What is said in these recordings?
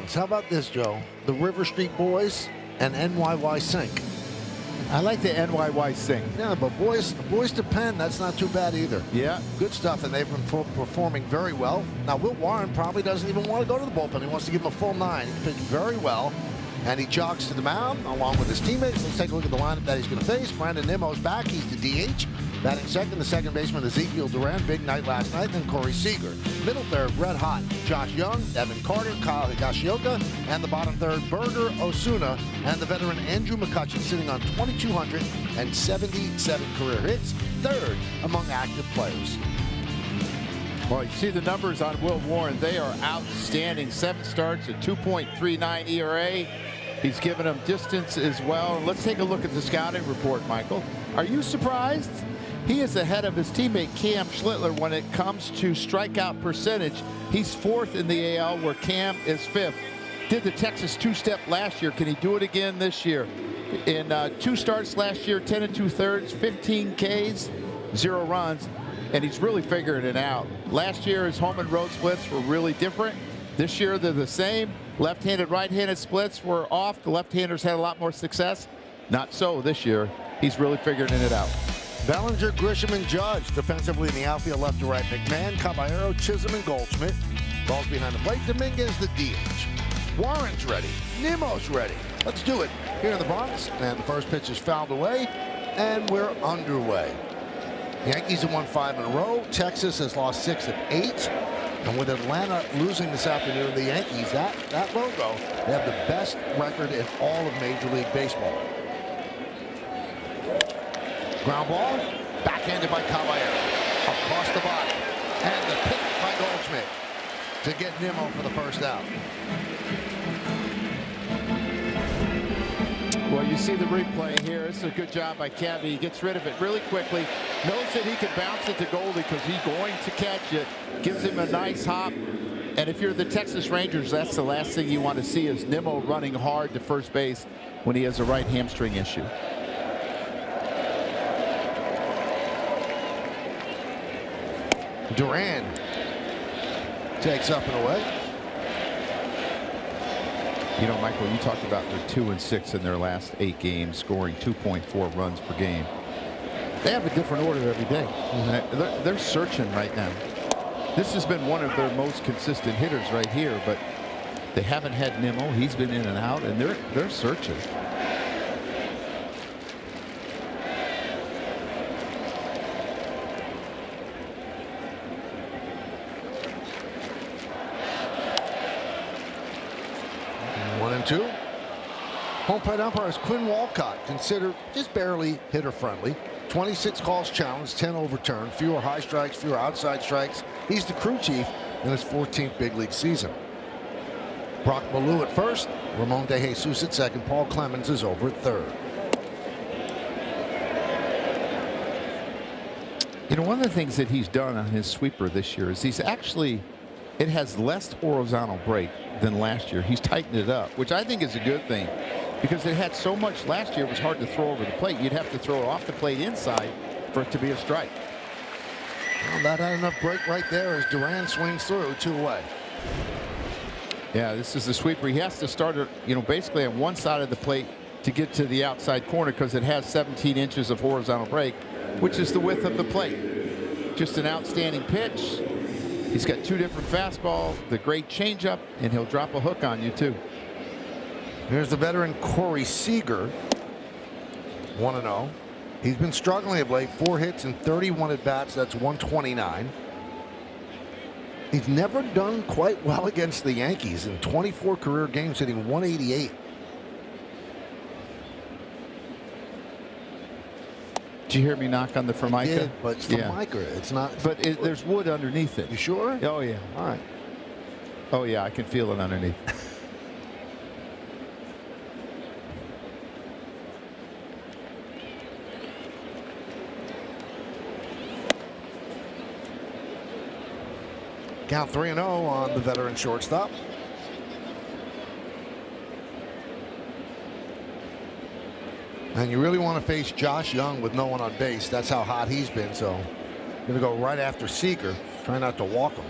Browns. How about this, Joe? The River Street Boys and NYY Sink. I like the NYY Sink. Yeah, but boys to Penn, that's not too bad either. Yeah. Good stuff, and they've been performing very well. Now, Will Warren probably doesn't even want to go to the bullpen. He wants to give him a full 9. He pitched very well, and he jogs to the mound along with his teammates. Let's take a look at the lineup that he's going to face. Brandon Nimmo's back. He's the DH. Batting second, the second baseman Ezekiel Duran. Big night last night. Then Corey Seager. Middle third, red hot. Josh Young, Evan Carter, Kyle Higashioka. And the bottom third, Berger Osuna. And the veteran Andrew McCutchen sitting on 2,277 career hits. Third among active players. Well, you see the numbers on Will Warren. They are outstanding. 7 starts, a 2.39 ERA. He's given them distance as well. Let's take a look at the scouting report, Michael. Are you surprised? He is ahead of his teammate Cam Schlittler when it comes to strikeout percentage. He's 4th in the AL, where Cam is 5th. Did the Texas two-step last year. Can he do it again this year? In 2 starts last year, 10 2/3, 15 Ks, 0 runs, and he's really figuring it out. Last year, his home and road splits were really different. This year, they're the same. Left-handed, right-handed splits were off. The left-handers had a lot more success. Not so this year. He's really figuring it out. Bellinger, Grisham, and Judge. Defensively in the outfield, left to right, McMahon, Caballero, Chisholm, and Goldschmidt. Balls behind the plate. Dominguez, the DH. Warren's ready. Nimmo's ready. Let's do it here in the Bronx. And the first pitch is fouled away, and we're underway. Yankees have won 5 in a row. Texas has lost 6 of 8. And with Atlanta losing this afternoon, the Yankees, that logo, they have the best record in all of Major League Baseball. Ground ball, backhanded by Caballero, across the bottom, and the pick by Goldschmidt to get Nimmo for the first out. Well, you see the replay here. This is a good job by Cabby. He gets rid of it really quickly. Knows that he can bounce it to Goldie because he's going to catch it. Gives him a nice hop. And if you're the Texas Rangers, that's the last thing you want to see is Nimmo running hard to first base when he has a right hamstring issue. Duran takes up and away. You know, Michael, you talked about their 2-6 in their last 8 games, scoring 2.4 runs per game. They have a different order every day. They're searching right now. This has been one of their most consistent hitters right here, but they haven't had Nimmo. He's been in and out, and they're searching. Two. Home plate umpire is Quinn Walcott, considered just barely hitter friendly. 26 calls challenged, 10 overturned, fewer high strikes, fewer outside strikes. He's the crew chief in his 14th big league season. Brock Ballou at first, Ramon De Jesus at second, Paul Clemens is over at third. You know, one of the things that he's done on his sweeper this year is it has less horizontal break than last year. He's tightened it up, which I think is a good thing, because it had so much last year. It was hard to throw over the plate. You'd have to throw it off the plate inside for it to be a strike. Well, that had enough break right there as Duran swings through, 2 away. Yeah, this is the sweeper. He has to start it, you know, basically on one side of the plate to get to the outside corner because it has 17 inches of horizontal break, which is the width of the plate. Just an outstanding pitch. He's got 2 different fastballs, the great changeup, and he'll drop a hook on you too. Here's the veteran Corey Seager, 1-0. He's been struggling of late, 4 hits and 31 at bats. That's 129. He's never done quite well against the Yankees in 24 career games, hitting 188. Did you hear me knock on the Formica? I did, but it's Formica. It's not. But there's wood underneath it. You sure? Oh, yeah. All right. Oh, yeah, I can feel it underneath. Count 3-0 on the veteran shortstop. And you really want to face Josh Young with no one on base. That's how hot he's been. So going to go right after Seager. Try not to walk him.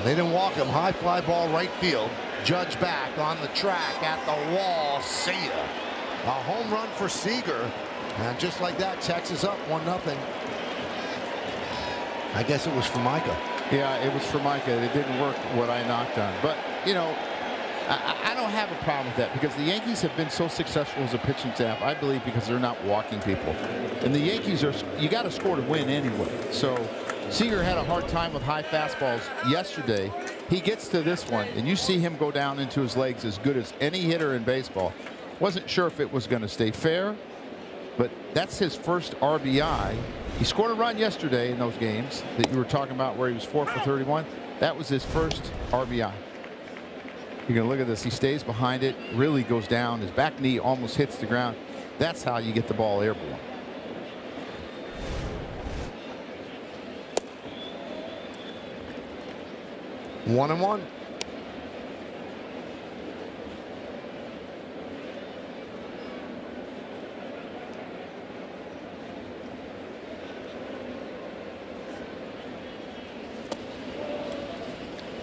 They didn't walk him. High fly ball right field. Judge back on the track at the wall. See ya. A home run for Seager. And just like that, Texas up 1-0. I guess it was for Micah. Yeah, it was for Micah. It didn't work what I knocked on. But, you know, I don't have a problem with that because the Yankees have been so successful as a pitching staff, I believe, because they're not walking people. And the Yankees are, you got to score to win anyway. So Seager had a hard time with high fastballs yesterday. He gets to this one, and you see him go down into his legs as good as any hitter in baseball. Wasn't sure if it was going to stay fair, but that's his first RBI. He scored a run yesterday in those games that you were talking about where he was 4 for 31. That was his first RBI. You're going to look at this. He stays behind it, really goes down. His back knee almost hits the ground. That's how you get the ball airborne. One and one.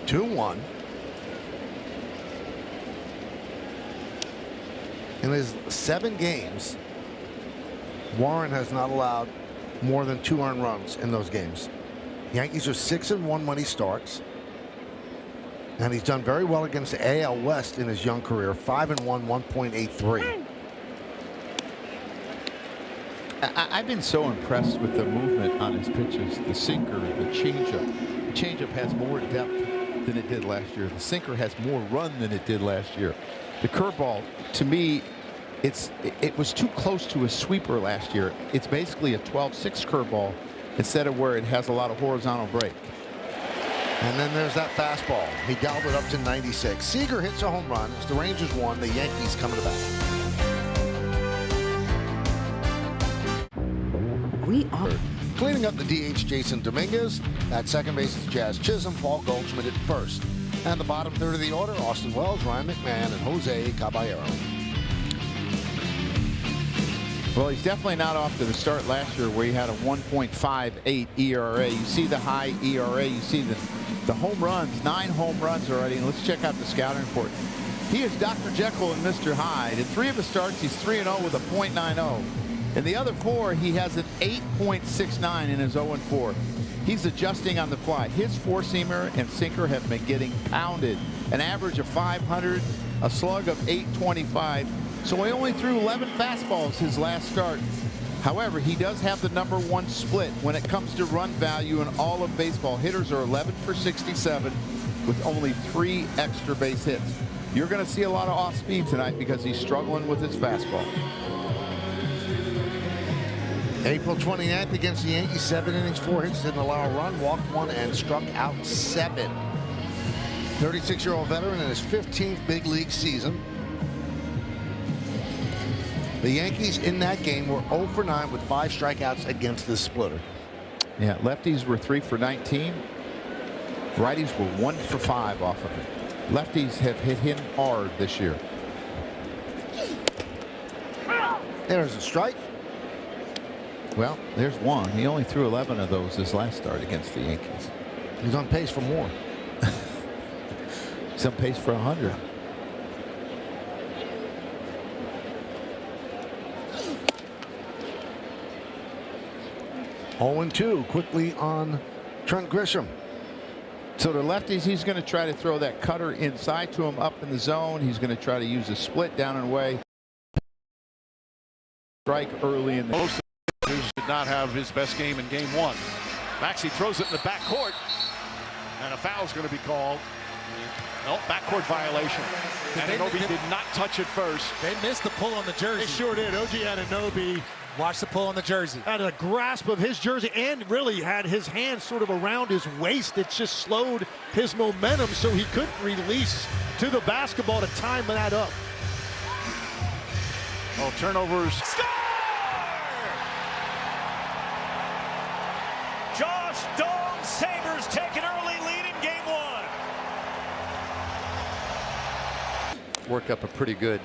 Two one. In his 7 games, Warren has not allowed more than 2 earned runs in those games. Yankees are 6-1 when he starts. And he's done very well against the AL West in his young career. 5-1, 1.83. I've been so impressed with the movement on his pitches. The sinker, the changeup. The changeup has more depth than it did last year. The sinker has more run than it did last year. The curveball, to me, it was too close to a sweeper last year. It's basically a 12-6 curveball instead of where it has a lot of horizontal break. And then there's that fastball. He dialed it up to 96. Seager hits a home run. The Rangers won. The Yankees coming to bat. We are Cleaning up the DH, Jason Dominguez. At second base is Jazz Chisholm. Paul Goldschmidt at first. And the bottom third of the order, Austin Wells, Ryan McMahon, and Jose Caballero. Well, he's definitely not off to the start last year where he had a 1.58 ERA. You see the high ERA. You see the home runs, 9 home runs already. And let's check out the scouting report. He is Dr. Jekyll and Mr. Hyde. In 3 of his starts, he's 3-0 with a .90. In the other 4, he has an 8.69 in his 0-4. He's adjusting on the fly. His four-seamer and sinker have been getting pounded. An average of 500, a slug of 825. So he only threw 11 fastballs his last start. However, he does have the #1 split when it comes to run value in all of baseball. Hitters are 11 for 67 with only 3 extra base hits. You're going to see a lot of off speed tonight because he's struggling with his fastball. April 29th against the Yankees, 7 innings, 4 hits, didn't allow a run, walked 1, and struck out 7. 36-year-old veteran in his 15th big league season. The Yankees in that game were 0 for 9 with 5 strikeouts against the splitter. Yeah, lefties were 3 for 19. Righties were 1 for 5 off of it. Lefties have hit him hard this year. There's a strike. Well, there's one. He only threw 11 of those his last start against the Yankees. He's on pace for more. He's on pace for 100. Oh, 2 quickly on Trent Grisham. So the lefties, he's going to try to throw that cutter inside to him up in the zone. He's going to try to use a split down and away. Strike early in the most did not have his best game in game 1. Maxey throws it in the backcourt, and a foul's going to be called. No, backcourt violation. Anunoby did not touch it first. They missed the pull on the jersey. They sure did. OG Anunoby Watch the pull on the jersey. had a grasp of his jersey and really had his hand sort of around his waist. It just slowed his momentum so he couldn't release to the basketball to time that up. Oh, turnovers. Score! Josh Dome Sabres take an early lead in game 1. Work up a pretty good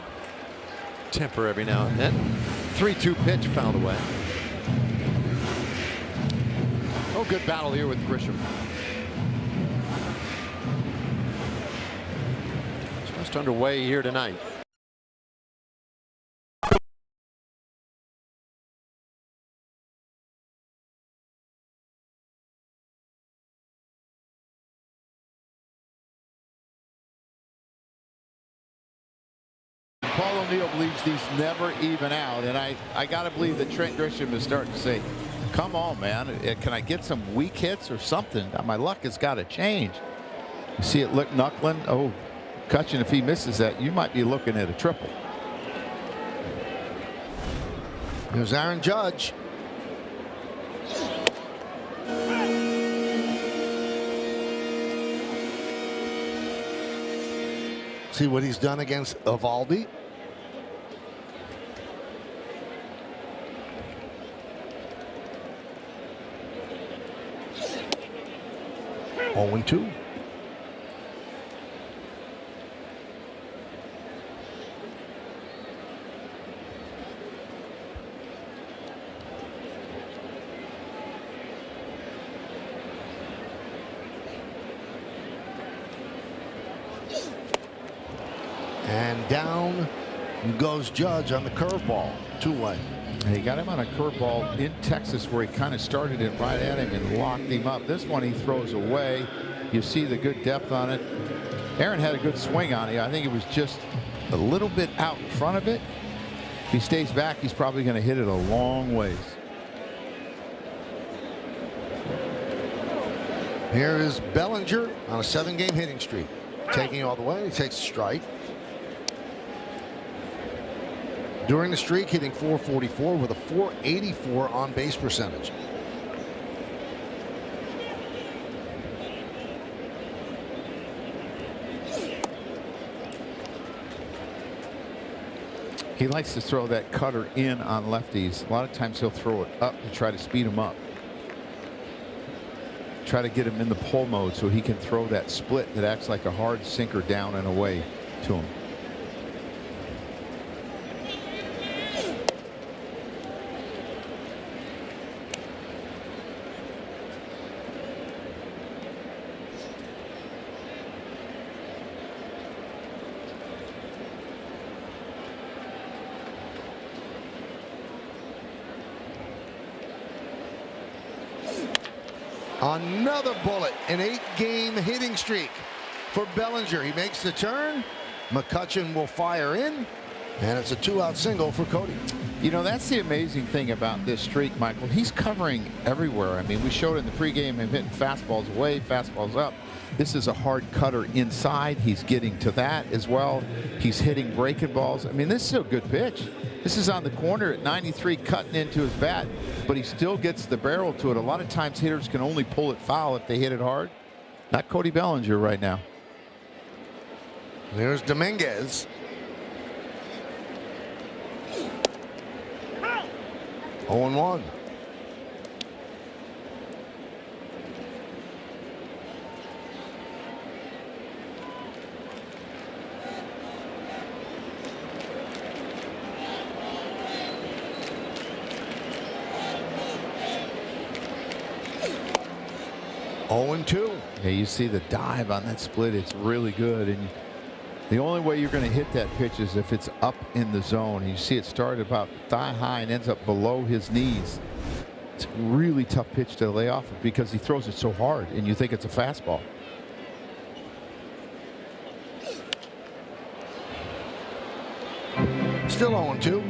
temper every now and then. 3-2 pitch fouled away. Oh, good battle here with Grisham. underway here tonight. Paul O'Neill believes these never even out, and I got to believe that Trent Grisham is starting to say, come on, man, can I get some weak hits or something? My luck has got to change. You see it look knuckling. Oh, Cutchin, if he misses that, you might be looking at a triple. Here's Aaron Judge. See what he's done against Eovaldi. Oh, 0-2. And down goes Judge on the curveball. Two-way. He got him on a curveball in Texas where he kind of started it right at him and locked him up. This one he throws away. You see the good depth on it. Aaron had a good swing on it. I think it was just a little bit out in front of it. If he stays back, he's probably going to hit it a long ways. Here is Bellinger on a 7-game hitting streak. Taking all the way. He takes a strike. During the streak, hitting .444 with a .484 on base percentage. He likes to throw that cutter in on lefties. A lot of times he'll throw it up to try to speed him up. Try to get him in the pull mode so he can throw that split that acts like a hard sinker down and away to him. Another bullet, an 8-game hitting streak for Bellinger. He makes the turn. McCutchen will fire in, and it's a 2-out single for Cody. You know, that's the amazing thing about this streak, Michael. He's covering everywhere. I mean, we showed in the pregame him hitting fastballs away, fastballs up. This is a hard cutter inside. He's getting to that as well. He's hitting breaking balls. I mean, this is a good pitch. This is on the corner at 93, cutting into his bat, but he still gets the barrel to it. A lot of times hitters can only pull it foul if they hit it hard. Not Cody Bellinger right now. There's Dominguez. Oh, 0-1. Oh, 2. Yeah, you see the dive on that split. It's really good. And the only way you're going to hit that pitch is if it's up in the zone. You see it started about thigh high and ends up below his knees. It's a really tough pitch to lay off of because he throws it so hard and you think it's a fastball. Still 0-2.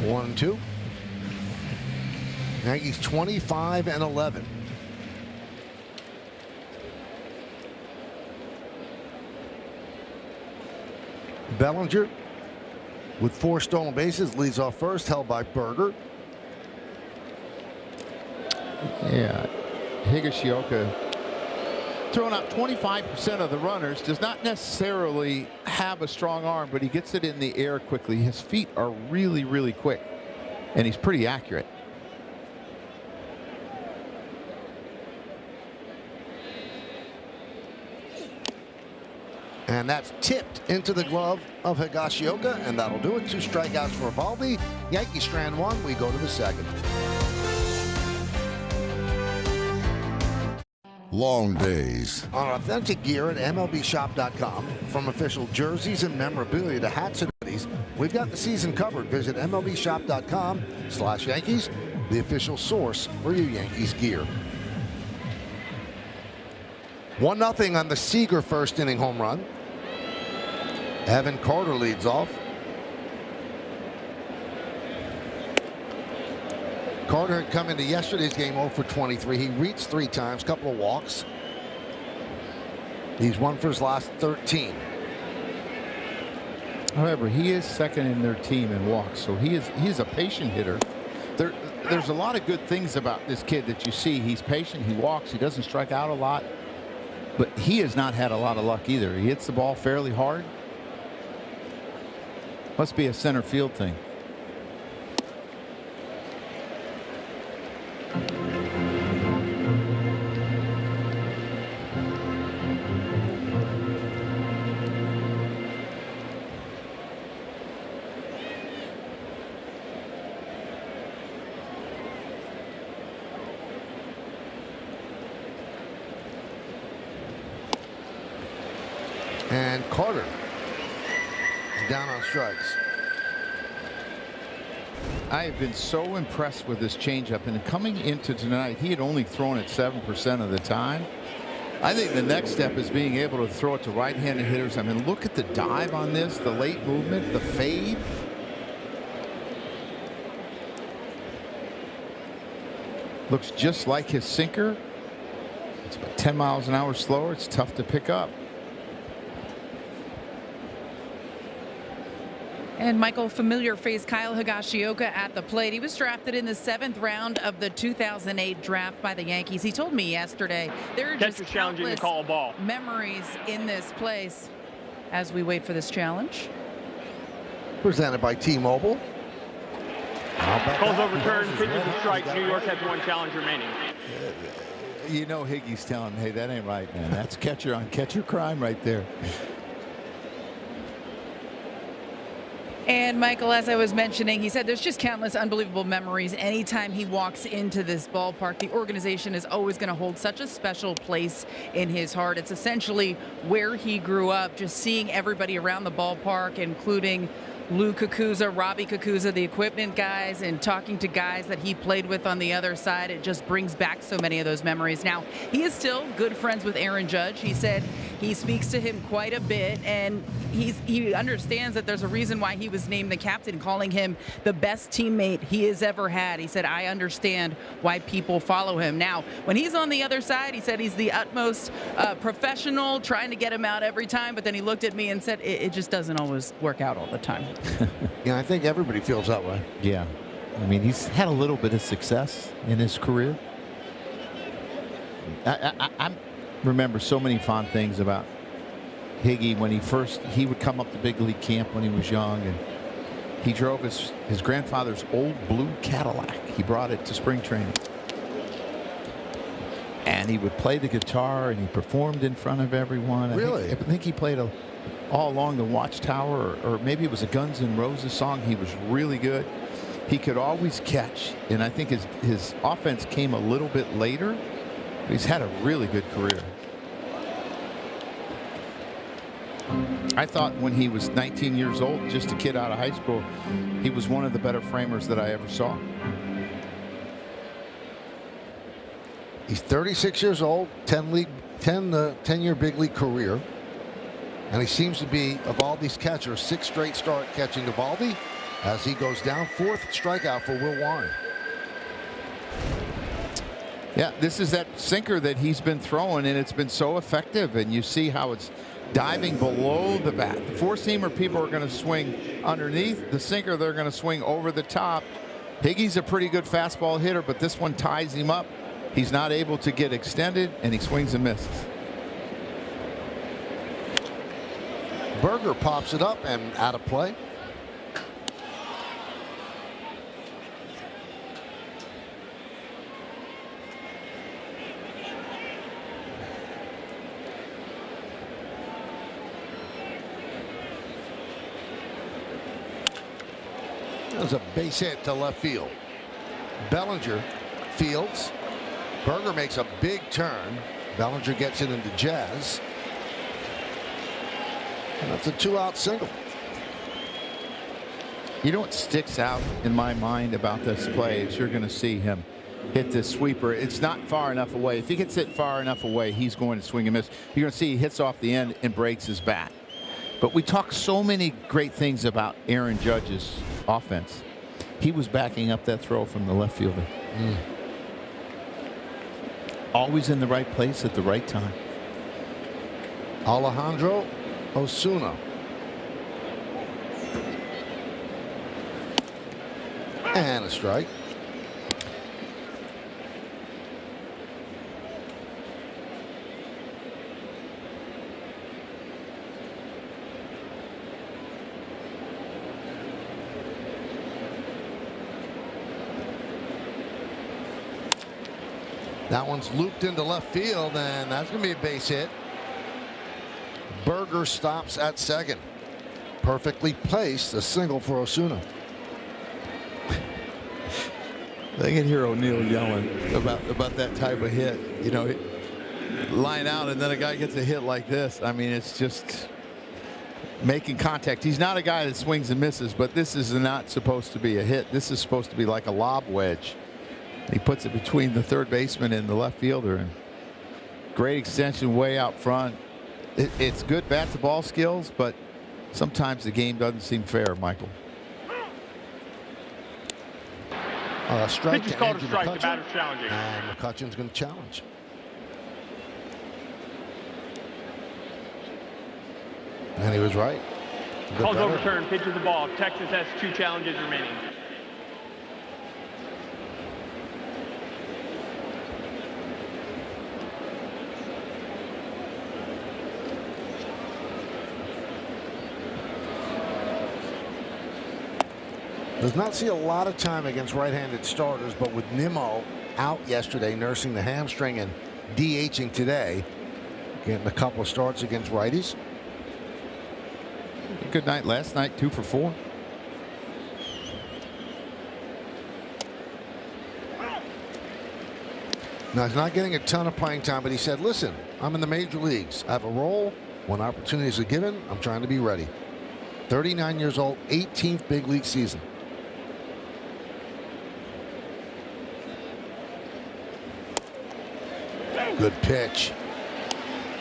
One, 2. Yankees 25-11. Bellinger with 4 stolen bases leads off first, held by Berger. Yeah, Higashioka throwing out 25% of the runners, does not necessarily have a strong arm, but he gets it in the air quickly. His feet are really, really quick, and he's pretty accurate. And that's tipped into the glove of Higashioka, and that'll do it. 2 strikeouts for Eovaldi. Yankees strand 1. We go to the second. Long days. On authentic gear at MLBshop.com, from official jerseys and memorabilia to hats and hoodies, we've got the season covered. Visit MLBshop.com/Yankees, the official source for your Yankees gear. 1-0 on the Seager first inning home run. Evan Carter leads off. Carter had come into yesterday's game 0 for 23. He reached 3 times, couple of walks. He's 1 for his last 13. However, he is second in their team in walks, so he's a patient hitter. There's a lot of good things about this kid that you see. He's patient, he walks, he doesn't strike out a lot, but he has not had a lot of luck either. He hits the ball fairly hard. Must be a center field thing. And Carter down on strikes. I have been so impressed with this changeup, and coming into tonight, he had only thrown it 7% of the time. I think the next step is being able to throw it to right-handed hitters. I mean, look at the dive on this, the late movement, the fade. Looks just like his sinker. It's about 10 miles an hour slower. It's tough to pick up. And Michael, familiar face Kyle Higashioka at the plate. He was drafted in the 7th round of the 2008 draft by the Yankees. He told me yesterday there are just countless memories in this place as we wait for this challenge. Presented by T-Mobile. Calls overturned, pitches a strike. New York has 1 challenge remaining. You know Higgy's telling him, hey, that ain't right, man. That's catcher on catcher crime right there. And Michael, as I was mentioning, he said there's just countless unbelievable memories anytime he walks into this ballpark. The organization is always going to hold such a special place in his heart. It's essentially where he grew up, just seeing everybody around the ballpark, including Lou Kakuza, Robbie Kakuza, the equipment guys, and talking to guys that he played with on the other side. It just brings back so many of those memories. Now, he is still good friends with Aaron Judge. He said he speaks to him quite a bit, and he understands that there's a reason why he was named the captain, calling him the best teammate he has ever had. He said, I understand why people follow him. Now, when he's on the other side, he said he's the utmost professional, trying to get him out every time, but then he looked at me and said it just doesn't always work out all the time. Yeah, I think everybody feels that way. Yeah. I mean, he's had a little bit of success in his career. I remember so many fond things about Higgy when he would come up to big league camp when he was young, and he drove his grandfather's old blue Cadillac. He brought it to spring training. And he would play the guitar, and he performed in front of everyone. Really? I think he played all along the Watchtower, or maybe it was a Guns N' Roses song. He was really good. He could always catch, and I think his offense came a little bit later. He's had a really good career. I thought when he was 19 years old, just a kid out of high school, he was one of the better framers that I ever saw. He's 36 years old, 10-year big league career. And he seems to be, of all these catchers, 6th straight start catching Eovaldi as he goes down. 4th strikeout for Will Warren. Yeah, this is that sinker that he's been throwing, and it's been so effective. And you see how it's diving below the bat. The four-seamer people are going to swing underneath. The sinker, they're going to swing over the top. Higgy's a pretty good fastball hitter, but this one ties him up. He's not able to get extended, and he swings and misses. Berger pops it up and out of play. There's a base hit to left field. Bellinger fields. Berger makes a big turn. Bellinger gets it into Jazz. And that's a 2-out single. You know what sticks out in my mind about this play is you're going to see him hit this sweeper. It's not far enough away. If he gets it far enough away, he's going to swing and miss. You're going to see he hits off the end and breaks his bat. But we talk so many great things about Aaron Judge's offense. He was backing up that throw from the left fielder. Always in the right place at the right time. Alejandro Osuna. And a strike. That one's looped into left field, and that's going to be a base hit. Berger stops at second. Perfectly placed, a single for Osuna. I can hear O'Neill yelling about that type of hit. You know, line out and then a guy gets a hit like this. I mean, it's just making contact. He's not a guy that swings and misses, but this is not supposed to be a hit. This is supposed to be like a lob wedge. He puts it between the third baseman and the left fielder, and great extension way out front. It's good bat to ball skills, but sometimes the game doesn't seem fair, Michael. Strike Pitch is to called a Andrew strike. The McCutcheon. batter's challenging. And McCutcheon's going to challenge. And he was right. Good Calls batter. overturned. Pitch is the ball. Texas has 2 challenges remaining. Does not see a lot of time against right-handed starters, but with Nimmo out yesterday nursing the hamstring and DHing today, getting a couple of starts against righties. Good night last night, 2 for 4. Now, he's not getting a ton of playing time, but he said, listen, I'm in the major leagues. I have a role. When opportunities are given, I'm trying to be ready. 39 years old, 18th big league season. Good pitch.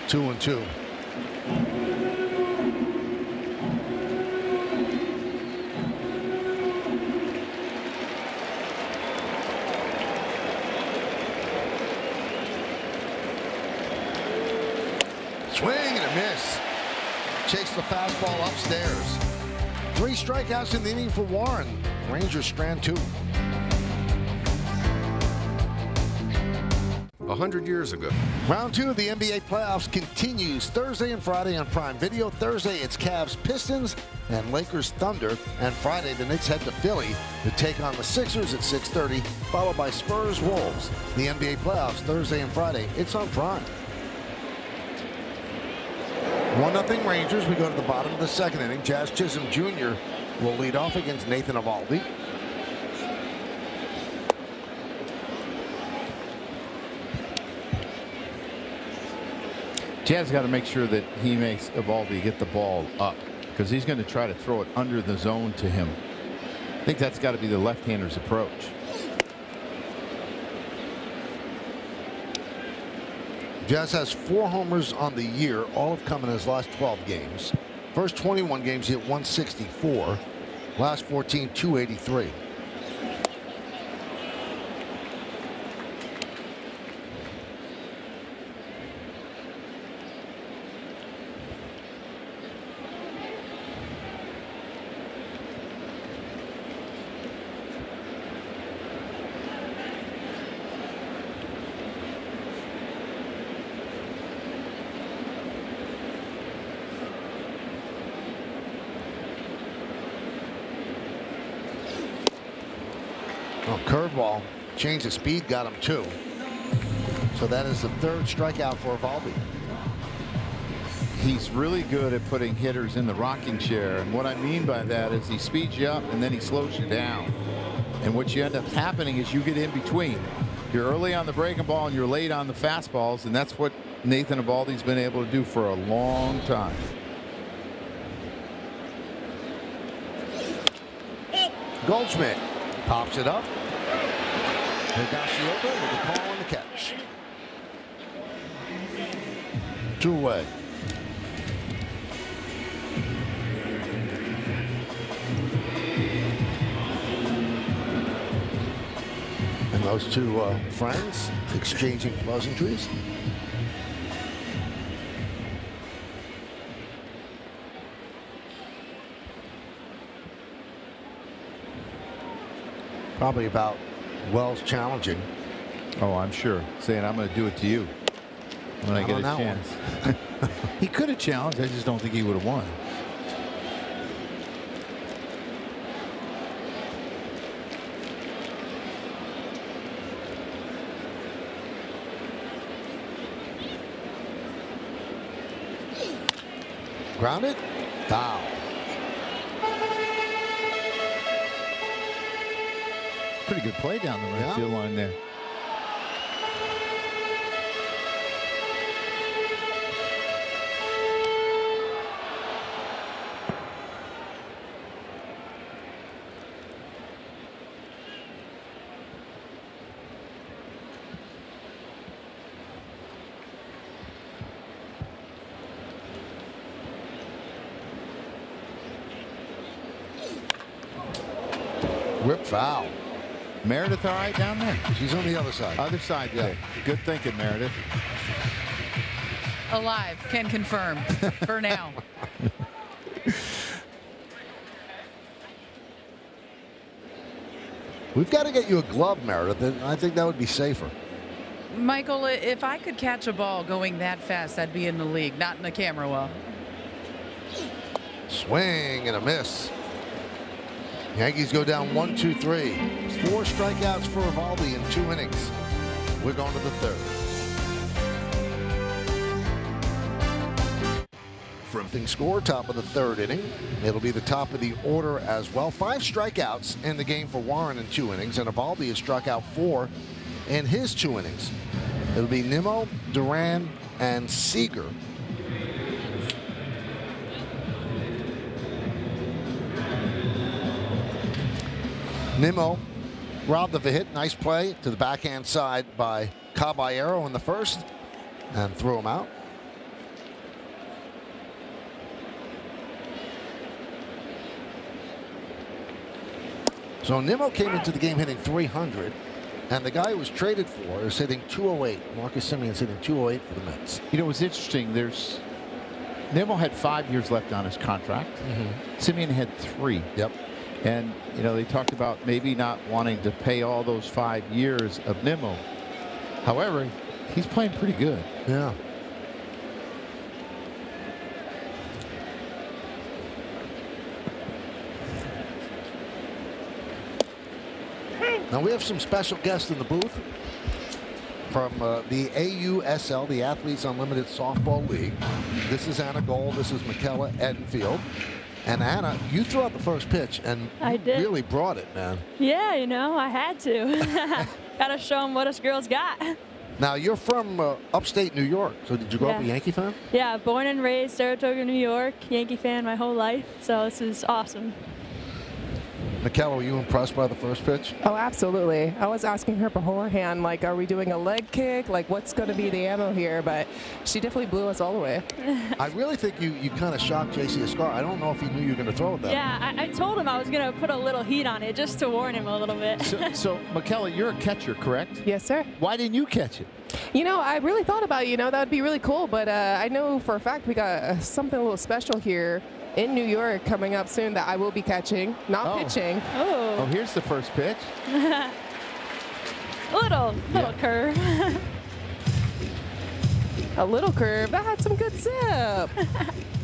2-2. Swing and a miss. Chase the fastball upstairs. 3 strikeouts in the inning for Warren. Rangers strand 2. 100 years ago. Round 2 of the NBA playoffs continues Thursday and Friday on Prime Video. Thursday, it's Cavs Pistons and Lakers Thunder. And Friday, the Knicks head to Philly to take on the Sixers at 6:30, followed by Spurs Wolves. The NBA playoffs Thursday and Friday. It's on Prime. 1-0 Rangers. We go to the bottom of the second inning. Jazz Chisholm Jr. will lead off against Nathan Eovaldi. Jazz got to make sure that he makes Eovaldi get the ball up, because he's going to try to throw it under the zone to him. I think that's got to be the left-hander's approach. Jazz has 4 homers on the year. All have come in his last 12 games. First 21 games, he hit 164. Last 14, 283. Oh, curveball. Change of speed got him 2. So that is the 3rd strikeout for Eovaldi. He's really good at putting hitters in the rocking chair. And what I mean by that is he speeds you up and then he slows you down. And what you end up happening is you get in between. You're early on the breaking ball and you're late on the fastballs. And that's what Nathan Eovaldi's been able to do for a long time. Goldschmidt pops it up. Higashioka with the call and the catch. 2 away. And those two friends exchanging pleasantries. Probably about Wells challenging. Oh, I'm sure. Saying I'm going to do it to you when I get a chance. He could have challenged. I just don't think he would have won. Grounded. Foul. Pretty good play down the right field line there. Whip foul. Meredith all right down there? She's on the other side. Other side, yeah. Good thinking, Meredith. Alive, can confirm for now. We've got to get you a glove, Meredith. And I think that would be safer. Michael, if I could catch a ball going that fast, I'd be in the league, not in the camera well. Swing and a miss. Yankees go down 1-2-3. 4 strikeouts for Eovaldi in 2 innings. We're going to the 3rd. From the score, top of the 3rd inning. It'll be the top of the order as well. 5 strikeouts in the game for Warren in 2 innings, and Eovaldi has struck out 4 in his 2 innings. It'll be Nimmo, Duran, and Seager. Nimmo robbed of a hit. Nice play to the backhand side by Caballero in the first and threw him out. So Nimmo came into the game hitting 300, and the guy who was traded for is hitting 208. Marcus Simeon's hitting 208 for the Mets. You know, what's interesting, Nimmo had 5 years left on his contract. Simeon had 3. Yep. And, you know, they talked about maybe not wanting to pay all those 5 years of Nimmo. However, he's playing pretty good. Yeah. Now we have some special guests in the booth from the AUSL, the Athletes Unlimited Softball League. This is Anna Gold. This is Michaela Edenfield. And Anna, you threw out the first pitch, and I did. Really brought it, man. Yeah, you know, I had to. Got to show them what us girls got. Now, you're from upstate New York, so did you grow up a Yankee fan? Yeah, born and raised Saratoga, New York, Yankee fan my whole life, so this is awesome. Michaela, were you impressed by the first pitch? Oh, absolutely. I was asking her beforehand, like, are we doing a leg kick? Like, what's going to be the ammo here? But she definitely blew us all the way. I really think you kind of shocked J.C. Escar. I don't know if he knew you were going to throw it that Yeah, I told him I was going to put a little heat on it just to warn him a little bit. So, Michaela, you're a catcher, correct? Yes, sir. Why didn't you catch it? You know, I really thought about it. You know, that would be really cool. But I know for a fact we got something a little special here in New York coming up soon that I will be catching, not pitching. Oh, here's the first pitch. little curve. A little curve. That had some good zip.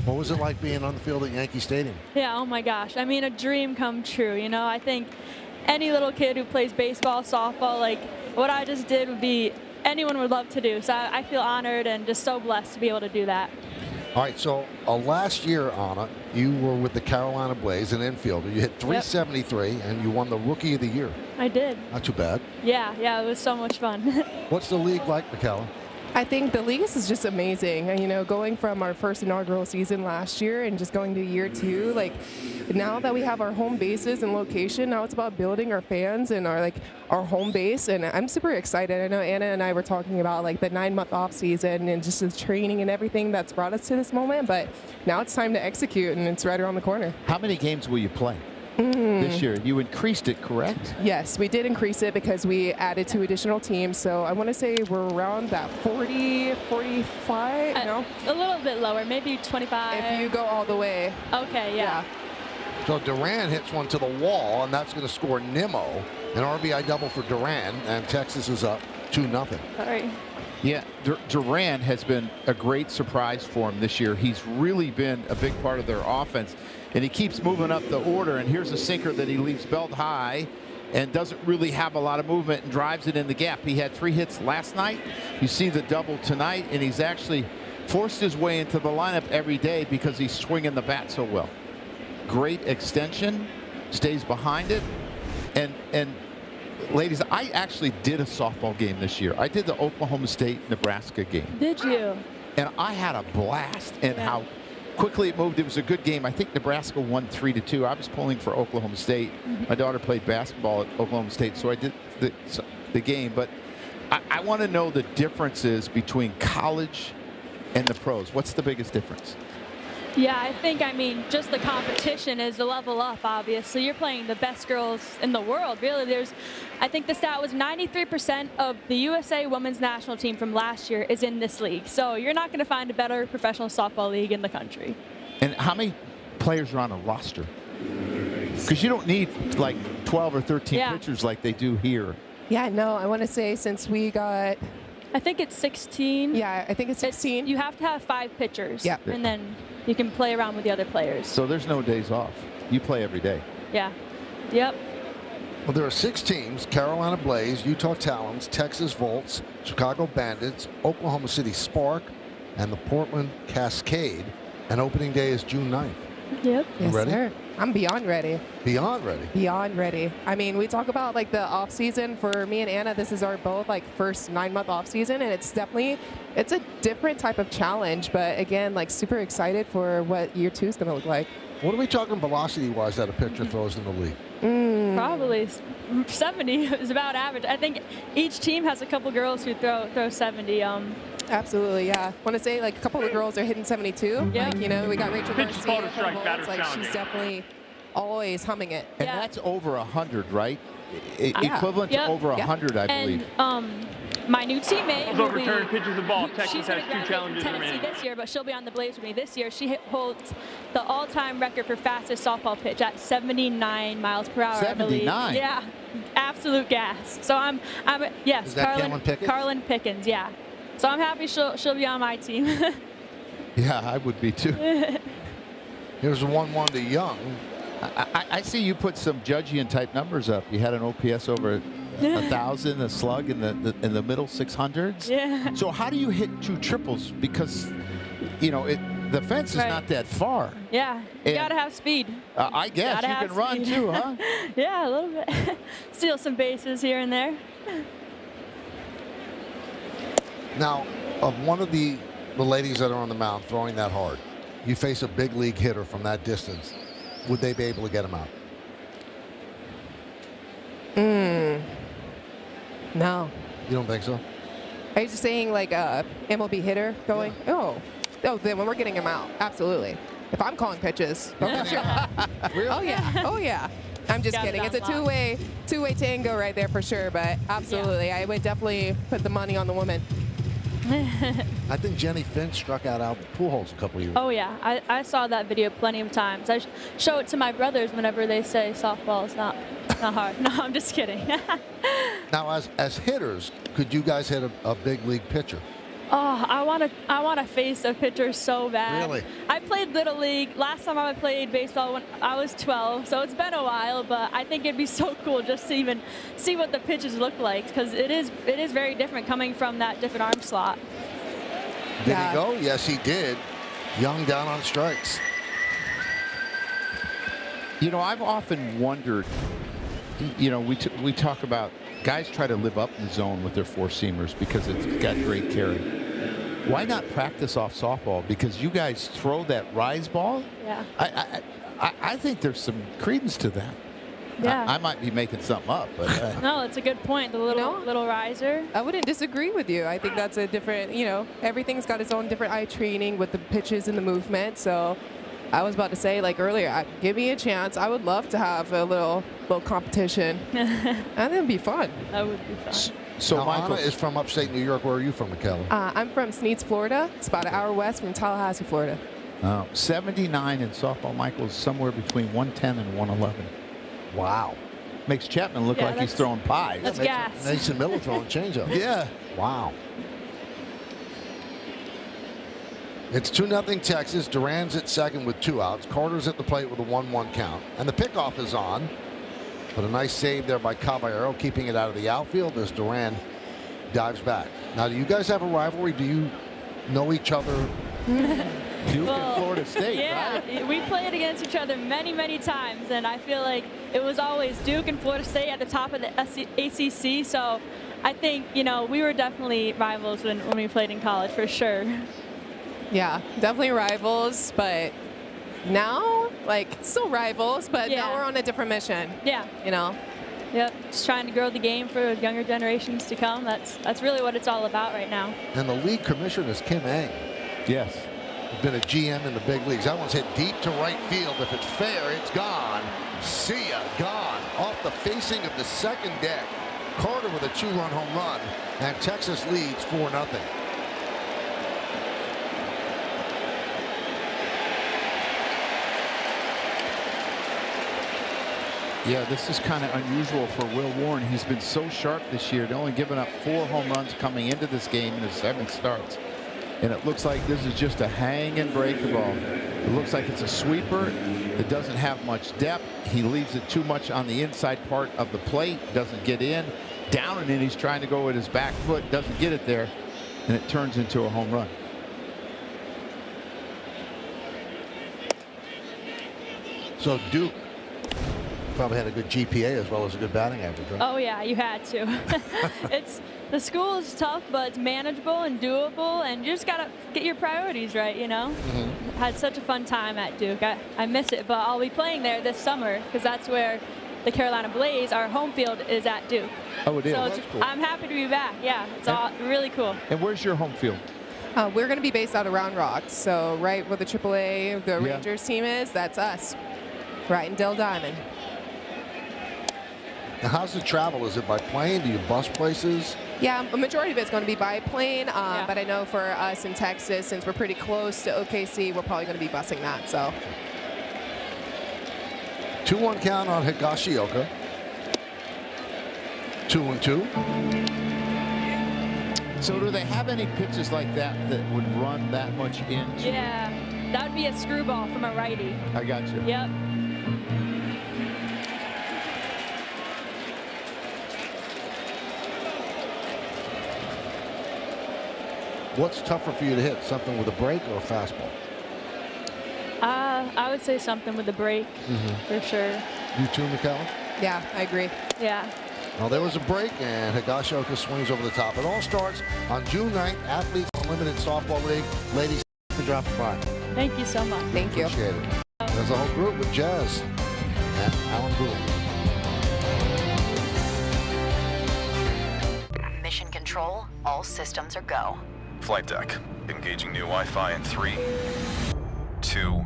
What was it like being on the field at Yankee Stadium? Yeah, oh my gosh. I mean, a dream come true. You know, I think any little kid who plays baseball, softball, like what I just did would be anyone would love to do. So I feel honored and just so blessed to be able to do that. All right, so last year, Anna, you were with the Carolina Blaze, an infielder. You hit 373, and you won the Rookie of the Year. I did. Not too bad. Yeah, it was so much fun. What's the league like, McKella? I think the league is just amazing. You know, going from our first inaugural season last year and just going to year 2, like now that we have our home bases and location, now it's about building our fans and our home base. And I'm super excited. I know Anna and I were talking about like the 9-month off season and just the training and everything that's brought us to this moment. But now it's time to execute, and it's right around the corner. How many games will you play this year? You increased it, correct? Yes, we did increase it because we added 2 additional teams. So I want to say we're around that 40, 45, no? A little bit lower, maybe 25. If you go all the way. Okay, yeah. So Duran hits one to the wall, and that's going to score Nimmo. An RBI double for Duran, and Texas is up 2-0. Sorry. Yeah, Duran has been a great surprise for him this year. He's really been a big part of their offense, and he keeps moving up the order. And here's a sinker that he leaves belt high and doesn't really have a lot of movement and drives it in the gap. He had 3 hits last night. You see the double tonight, and he's actually forced his way into the lineup every day because he's swinging the bat so well. Great extension, stays behind it, and ladies, I actually did a softball game this year. I did the Oklahoma State-Nebraska game. Did you? And I had a blast in how quickly it moved. It was a good game. I think Nebraska won 3-2. I was pulling for Oklahoma State. My daughter played basketball at Oklahoma State, so I did the game. But I want to know the differences between college and the pros. What's the biggest difference? Yeah, I think, just the competition is a level up, obviously. You're playing the best girls in the world, really. I think the stat was 93% of the USA women's national team from last year is in this league. So you're not going to find a better professional softball league in the country. And how many players are on a roster? Because you don't need like 12 or 13 pitchers like they do here. Yeah, no, I want to say since we got... I think it's 16. Yeah, I think it's 16. You have to have 5 pitchers. Yeah. And then you can play around with the other players. So there's no days off. You play every day. Yeah. Yep. Well, there are 6 teams: Carolina Blaze, Utah Talons, Texas Volts, Chicago Bandits, Oklahoma City Spark, and the Portland Cascade. And opening day is June 9th. Yep. You ready? Sir. I'm beyond ready. Beyond ready. Beyond ready. I mean, we talk about like the off season for me and Anna. This is our both like first 9-month off season, and it's a different type of challenge. But again, like super excited for what year 2 is going to look like. What are we talking velocity-wise that a pitcher throws in the league? Probably 70 is about average. I think each team has a couple girls who throw 70. Absolutely, yeah. Want to say like a couple of girls are hitting 72. Yeah. Like, you know, we got Rachel Pitch is Garcia. called a strike, batter's Like challenging. she's definitely always humming it. And that's over 100, right? Equivalent to over 100, I believe. And my new teammate, Balls overturned, pitches the ball. Texas she's has going to 2 challenges Tennessee remaining. this year, but she'll be on the Blaze with me this year. She holds the all-time record for fastest softball pitch at 79 miles per hour. 79? I believe. Yeah, absolute gas. So I'm yes, Is that Carolyn Pickens? Carolyn Pickens, yeah. So I'm happy she'll be on my team. Yeah, I would be too. Here's a 1-1 to Young. I see you put some Judgian type numbers up. You had an OPS over 1,000, a slug in the middle 600s. Yeah. So how do you hit 2 triples? Because the fence is not that far. Yeah, you And- gotta have speed. I guess Gotta you have can run speed. too, huh? Yeah, a little bit. Steal some bases here and there. Now, of one of the ladies that are on the mound throwing that hard, you face a big league hitter from that distance. Would they be able to get him out? No. You don't think so? Are you just saying like a MLB hitter going? Yeah. Oh, then when we're getting him out, absolutely. If I'm calling pitches, Really? oh yeah. I'm just Got it kidding. It's a on lock. two-way tango right there for sure. But absolutely, I would definitely put the money on the woman. I think Jenny Finn struck out Albert Pujols a couple years ago. Oh yeah, I saw that video plenty of times. I show it to my brothers whenever they say softball is not hard. No, I'm just kidding. Now, as hitters, could you guys hit a big league pitcher? Oh, I want to face a pitcher so bad. Really? I played Little League. Last time I played baseball when I was 12, so it's been a while, but I think it'd be so cool just to even see what the pitches look like, because it is very different coming from that different arm slot. Did he go? Yes, he did. Young down on strikes. You know, I've often wondered, you know, we talk about guys try to live up in the zone with their four-seamers because it's got great carry. Why not practice off softball? Because you guys throw that rise ball. Yeah. I think there's some credence to that. Yeah. I might be making something up, but no, it's a good point. The little riser. I wouldn't disagree with you. I think that's a different, you know, everything's got its own different eye training with the pitches and the movement. So I was about to say, like earlier, give me a chance. I would love to have a little competition. And it'd be fun. That would be fun. So now, Michael is from upstate New York. Where are you from, McKellar? I'm from Sneads, Florida. It's about an hour west from Tallahassee, Florida. 79 in softball, Michael, is somewhere between 110 and 111. Wow. Makes Chapman look like he's throwing pies. That's gas. Mason Miller throwing changeup. Yeah. Wow. It's 2-0 Texas. Duran's at second with 2 outs. Carter's at the plate with a 1-1 count. And the pickoff is on. But a nice save there by Caballero, keeping it out of the outfield as Duran dives back. Now, do you guys have a rivalry? Do you know each other? Duke and Florida State, yeah, right? We played against each other many, many times, and I feel like it was always Duke and Florida State at the top of the ACC. So I think, you know, we were definitely rivals when we played in college, for sure. Yeah, definitely rivals, but now, like, still rivals, but now we're on a different mission. Yeah. You know? Yep, just trying to grow the game for younger generations to come. That's really what it's all about right now. And the league commissioner is Kim Eng. Yes. Been a GM in the big leagues. That one's hit deep to right field. If it's fair, it's gone. See ya, gone. Off the facing of the second deck. Carter with a 2-run home run. And Texas leads 4-0. Yeah, this is kind of unusual for Will Warren. He's been so sharp this year. They're only giving up 4 home runs coming into this game in his 7 starts. And it looks like this is just a hang and break ball. It looks like it's a sweeper that doesn't have much depth. He leaves it too much on the inside part of the plate, doesn't get in. Down and in, he's trying to go with his back foot, doesn't get it there, and it turns into a home run. So Duke probably had a good GPA as well as a good batting average, right? Oh yeah, you had to. The school is tough, but it's manageable and doable, and you just gotta get your priorities right, you know. Had such a fun time at Duke. I miss it, but I'll be playing there this summer because that's where the Carolina Blaze, our home field, is at Duke. Oh, it is. So That's cool. I'm happy to be back. Yeah, it's all really cool. And where's your home field? We're going to be based out of Round Rock, so right where the AAA, the Rangers team is, that's us, right in Del Diamond. Now, how's the travel? Is it by plane? Do you bus places? Yeah, a majority of it's going to be by plane, but I know for us in Texas, since we're pretty close to OKC, we're probably going to be busing that. So 2-1 count on Higashioka. 2-2. So do they have any pitches like that that would run that much into? Yeah, that would be a screwball from a righty. I got you. Yep. What's tougher for you to hit, something with a break or a fastball? I would say something with a break, for sure. You too, McKellar? yeah, I agree. Yeah. Well, there was a break, and Higashioka swings over the top. It all starts on June 9th, Athletes Unlimited Softball League. Ladies, for dropping by. Thank you so much. Thank you. Appreciate it. There's a whole group with Jazz and Alan Gould. Mission control, all systems are go. Flight deck, engaging new Wi-Fi in 3, 2.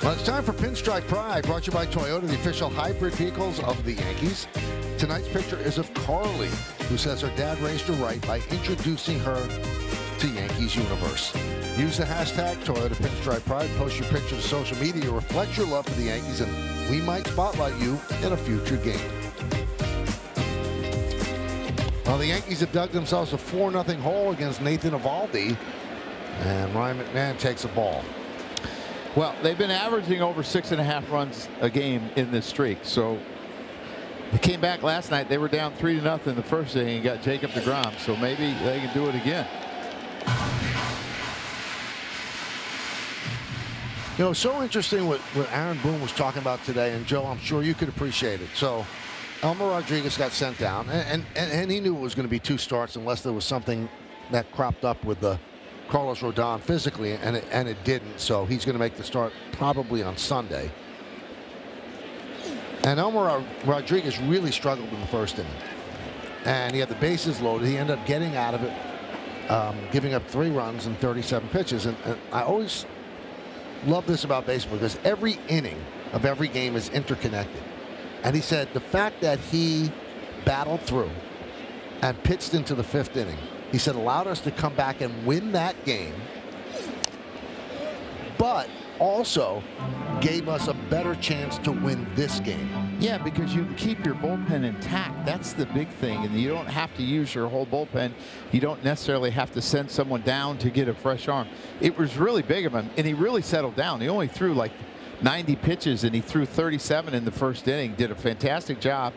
Well, it's time for Pinstripe Pride, brought to you by Toyota, the official hybrid vehicles of the Yankees. Tonight's picture is of Carly, who says her dad raised her right by introducing her to Yankees Universe. Use the hashtag Toyota Pinstripe Pride, post your picture to social media, reflect your love for the Yankees, and we might spotlight you in a future game. Well, the Yankees have dug themselves a 4-0 hole against Nathan Eovaldi, and Ryan McMahon takes a ball. Well, they've been averaging over 6.5 runs a game in this streak. So they came back last night. They were down 3-0 in the first inning and got Jacob deGrom. So maybe they can do it again. You know, so interesting what Aaron Boone was talking about today, and Joe, I'm sure you could appreciate it. So Elmer Rodriguez got sent down, and he knew it was going to be 2 starts unless there was something that cropped up with the Carlos Rodon physically, and it didn't. So he's going to make the start probably on Sunday. And Elmer Rodriguez really struggled in the first inning, and he had the bases loaded. He ended up getting out of it, giving up 3 runs and 37 pitches. And I always love this about baseball because every inning of every game is interconnected. And he said the fact that he battled through and pitched into the 5th inning, he said, allowed us to come back and win that game, but also gave us a better chance to win this game. Yeah, because you can keep your bullpen intact. That's the big thing. And you don't have to use your whole bullpen. You don't necessarily have to send someone down to get a fresh arm. It was really big of him, and he really settled down. He only threw like 90 pitches, and he threw 37 in the first inning. Did a fantastic job.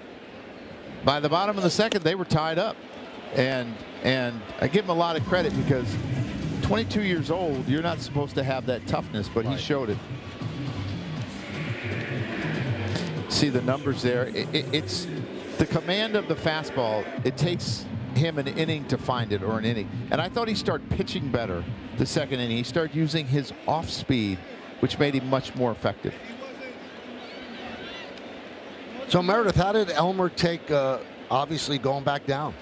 By the bottom of the second, they were tied up. And I give him a lot of credit because 22 years old, you're not supposed to have that toughness, but he showed it. See the numbers there. It's the command of the fastball. It takes him an inning to find it, or an inning. And I thought he started pitching better the second inning. He started using his off speed, which made him much more effective. So Meredith, how did Elmer take obviously going back down?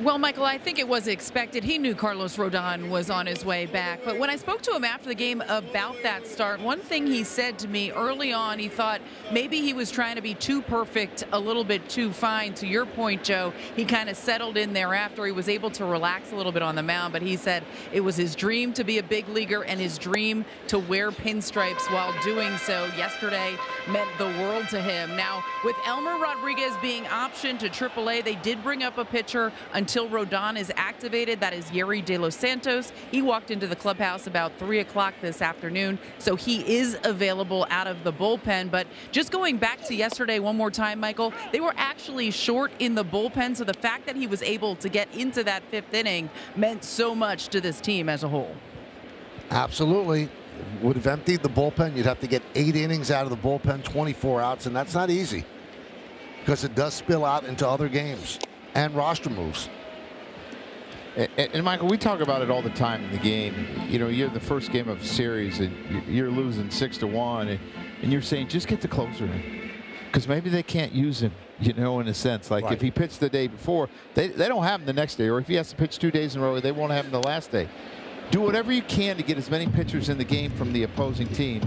Well, Michael, I think it was expected. He knew Carlos Rodon was on his way back. But when I spoke to him after the game about that start, one thing he said to me early on, he thought maybe he was trying to be too perfect, a little bit too fine. To your point, Joe, he kind of settled in thereafter. He was able to relax a little bit on the mound, but he said it was his dream to be a big leaguer and his dream to wear pinstripes while doing so. Yesterday meant the world to him. Now, with Elmer Rodriguez being optioned to AAA, they did bring up a pitcher until Rodon is activated. That is Yeri De Los Santos. He walked into the clubhouse about 3 o'clock this afternoon, so he is available out of the bullpen. But just going back to yesterday one more time, Michael, they were actually short in the bullpen, so the fact that he was able to get into that 5th inning meant so much to this team as a whole. Absolutely. Would have emptied the bullpen. You'd have to get 8 innings out of the bullpen, 24 outs, and that's not easy because it does spill out into other games and roster moves. And Michael, we talk about it all the time in the game. You know, you're the first game of a series and you're losing 6-1, and you're saying just get the closer in, because maybe they can't use him. You know, in a sense, like if he pitched the day before, they don't have him the next day, or if he has to pitch 2 days in a row, they won't have him the last day. Do whatever you can to get as many pitchers in the game from the opposing team.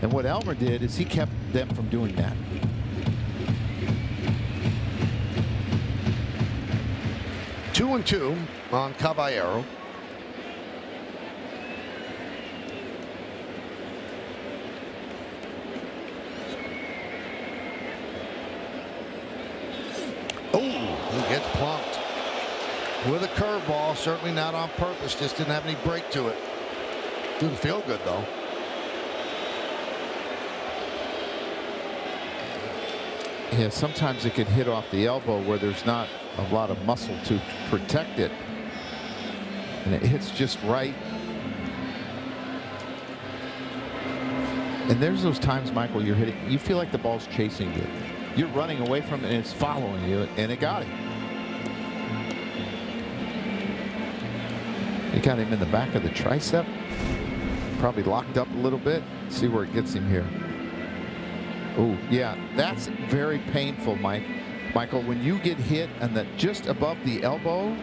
And what Elmer did is he kept them from doing that. Two and 2 on Caballero. Oh, he gets plumped with a curveball. Certainly not on purpose. Just didn't have any break to it. Didn't feel good though. Yeah, sometimes it could hit off the elbow where there's not a lot of muscle to protect it, and it hits just right. And there's those times, Michael, you're hitting, you feel like the ball's chasing you. You're running away from it and it's following you, and it got him. It got him in the back of the tricep, probably locked up a little bit. See where it gets him here. Oh, yeah, that's very painful, Michael, when you get hit and that just above the elbow,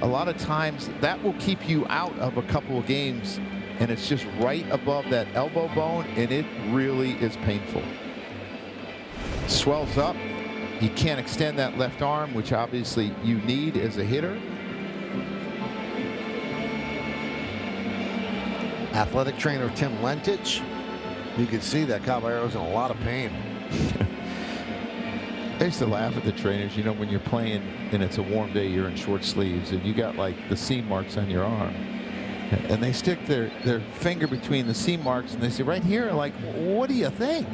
a lot of times that will keep you out of a couple of games, and it's just right above that elbow bone, and it really is painful. Swells up. You can't extend that left arm, which obviously you need as a hitter. Athletic trainer Tim Lentich. You can see that Caballero's in a lot of pain. I used to laugh at the trainers, you know, when you're playing and it's a warm day, you're in short sleeves and you got like the seam marks on your arm. And they stick their finger between the seam marks and they say, right here, like, what do you think?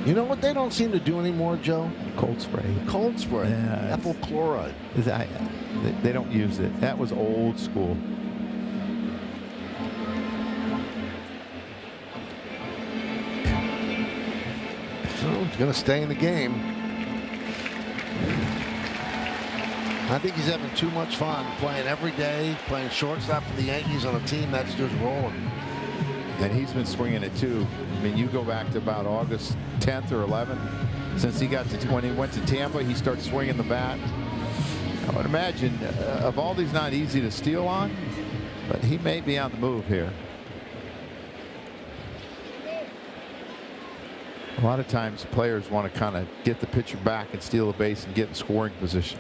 You know what they don't seem to do anymore, Joe? Cold spray. Cold spray. Yeah, Ethyl chloride. They don't use it. That was old school. So he's going to stay in the game. I think he's having too much fun playing every day, playing shortstop for the Yankees on a team that's just rolling. And he's been swinging it too. I mean, you go back to about August 10th or 11th. Since he got to when he went to Tampa, he started swinging the bat. I would imagine of all these, not easy to steal on, but he may be on the move here. A lot of times players want to kind of get the pitcher back and steal a base and get in scoring position.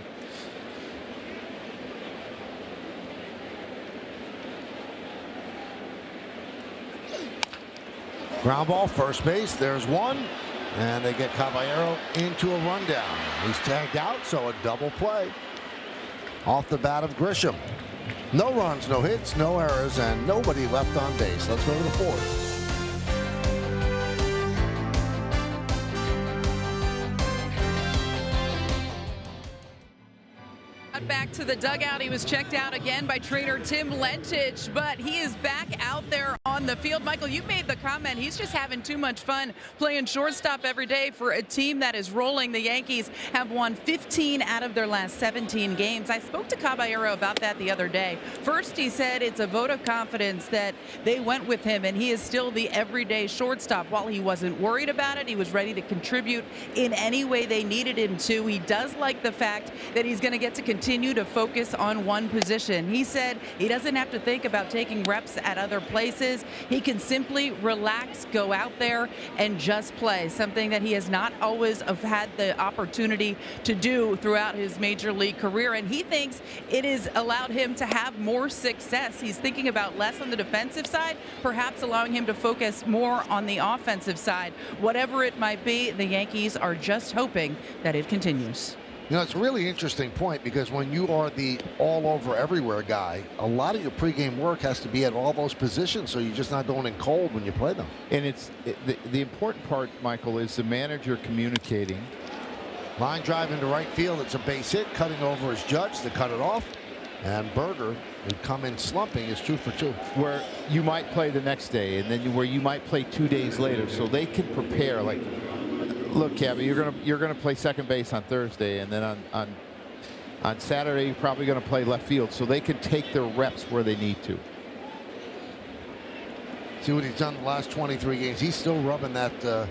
Ground ball, first base. There's one. And they get Caballero into a rundown. He's tagged out, so a double play. Off the bat of Grisham. No runs, no hits, no errors, and nobody left on base. Let's go to the fourth. Back to the dugout. He was checked out again by trainer Tim Lentich, but he is back out there on the field. Michael, you made the comment he's just having too much fun playing shortstop every day for a team that is rolling. The Yankees have won 15 out of their last 17 games. I spoke to Caballero about that the other day. First, he said it's a vote of confidence that they went with him, and he is still the everyday shortstop. While he wasn't worried about it, he was ready to contribute in any way they needed him to. He does like the fact that he's going to get to continue to focus on one position. He said he doesn't have to think about taking reps at other places. He can simply relax, go out there, and just play, something that he has not always had the opportunity to do throughout his major league career. And he thinks it has allowed him to have more success. He's thinking about less on the defensive side, perhaps allowing him to focus more on the offensive side. Whatever it might be, the Yankees are just hoping that it continues. You know, it's a really interesting point because when you are the all-over everywhere guy, a lot of your pregame work has to be at all those positions, so you're just not going in cold when you play them. And it's the important part, Michael, is the manager communicating. Line drive into right field. It's a base hit, cutting over his Judge to cut it off. And Berger, who'd come in slumping, is 2 for 2. Where you might play the next day, and then where you might play 2 days later, so they can prepare. Like, look, Cabby, you're gonna play second base on Thursday, and then on Saturday you're probably gonna play left field, so they can take their reps where they need to. See what he's done the last 23 games. He's still rubbing that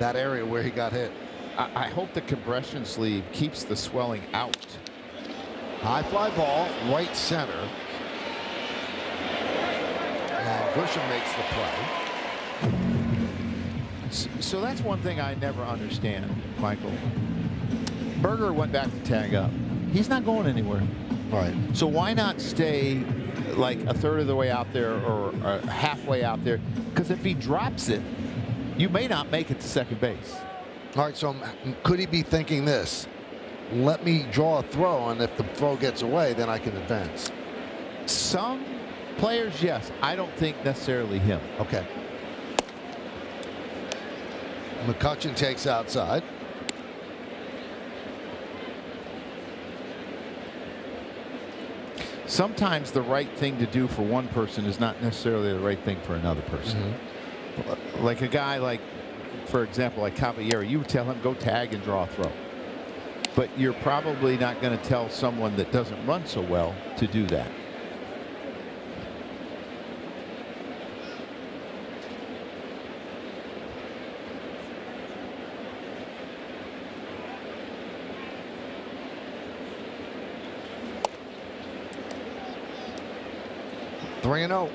area where he got hit. I hope the compression sleeve keeps the swelling out. High fly ball, right center. And Grisham makes the play. So that's one thing I never understand, Michael. Berger went back to tag up. He's not going anywhere. Right. So why not stay like a third of the way out there or halfway out there? Because if he drops it, you may not make it to second base. All right, so could he be thinking this? Let me draw a throw, and if the throw gets away, then I can advance. Some players, yes. I don't think necessarily him. Okay. McCutchen takes outside. Sometimes the right thing to do for one person is not necessarily the right thing for another person. Mm-hmm. Like a guy like, for example, like Caballero, you would tell him go tag and draw a throw. But you're probably not going to tell someone that doesn't run so well to do that. Three and 0.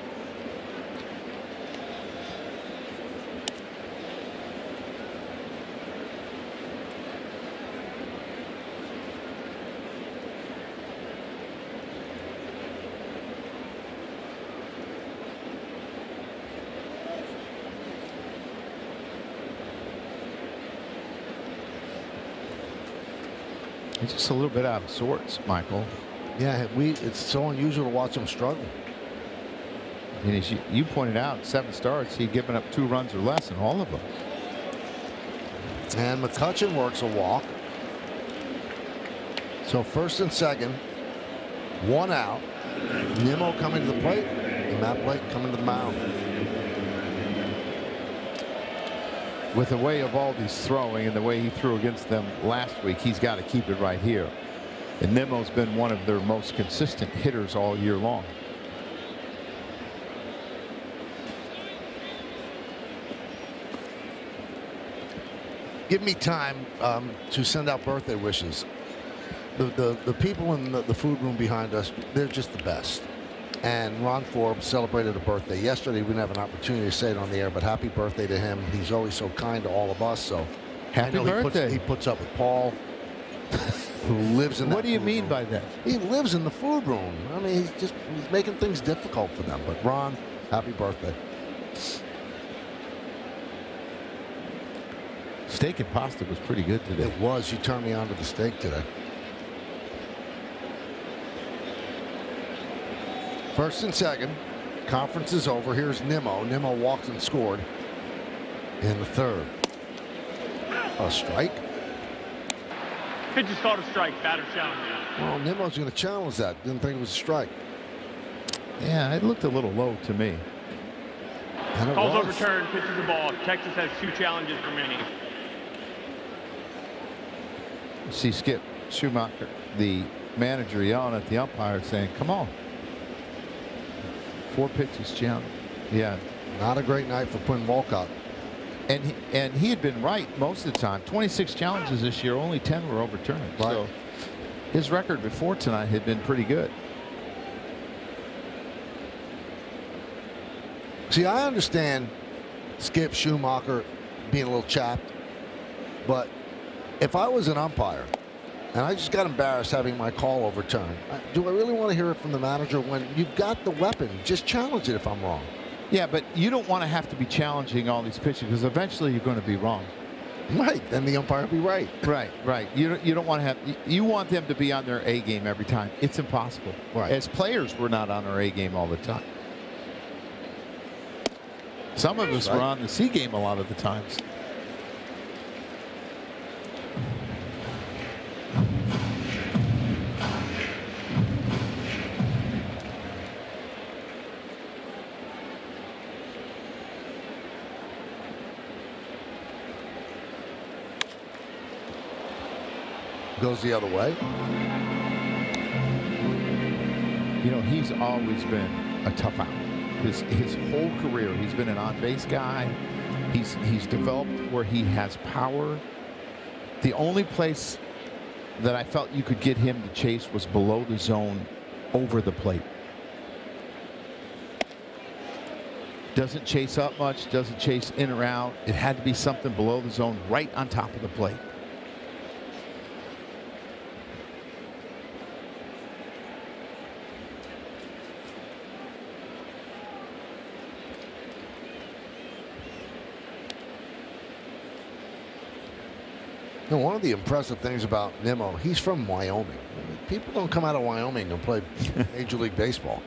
He's just a little bit out of sorts, Michael. Yeah, it's so unusual to watch him struggle. And as you pointed out, 7 starts, he'd given up 2 runs or less in all of them. And McCutchen works a walk. So first and second, 1 out. Nimmo coming to the plate, and Matt Blake coming to the mound. With the way of Aldi's throwing and the way he threw against them last week, he's got to keep it right here. And Nimmo's been one of their most consistent hitters all year long. Give me time to send out birthday wishes. The people in the food room behind us, they're just the best. And Ron Forbes celebrated a birthday yesterday. We didn't have an opportunity to say it on the air, but happy birthday to him. He's always so kind to all of us. So happy birthday. He puts up with Paul, who lives in that. What do you mean by that? He lives in the food room. I mean, he's making things difficult for them. But Ron, happy birthday. Steak and pasta was pretty good today. It was. You turned me on to the steak today. First and second. Conference is over. Here's Nimmo. Nimmo walked and scored in the third. A strike. Pitch is called a strike. Batter challenge. Well, Nimmo's going to challenge that. Didn't think it was a strike. Yeah, it looked a little low to me. And it Calls was. overturned. Pitches the ball. Texas has 2 challenges remaining. See Skip Schumacher, the manager, yelling at the umpire saying, come on. 4 pitches challenge. Yeah. Not a great night for Quinn Walcott. And he had been right most of the time. 26 challenges this year, only 10 were overturned. Right. So his record before tonight had been pretty good. See, I understand Skip Schumacher being a little chapped, but if I was an umpire and I just got embarrassed having my call overturned, do I really want to hear it from the manager when you've got the weapon? Just challenge it if I'm wrong. Yeah, but you don't want to have to be challenging all these pitches because eventually you're going to be wrong. Right, then the umpire will be right. Right. You don't want to have. You want them to be on their A game every time. It's impossible. Right. As players, we're not on our A game all the time. Some of us were on the C game a lot of the times. Goes the other way. You know, he's always been a tough out. His whole career, he's been an on-base guy. He's developed where he has power. The only place that I felt you could get him to chase was below the zone, over the plate. Doesn't chase up much, doesn't chase in or out. It had to be something below the zone, right on top of the plate. And one of the impressive things about Nimmo, he's from Wyoming. People don't come out of Wyoming and play Major League Baseball.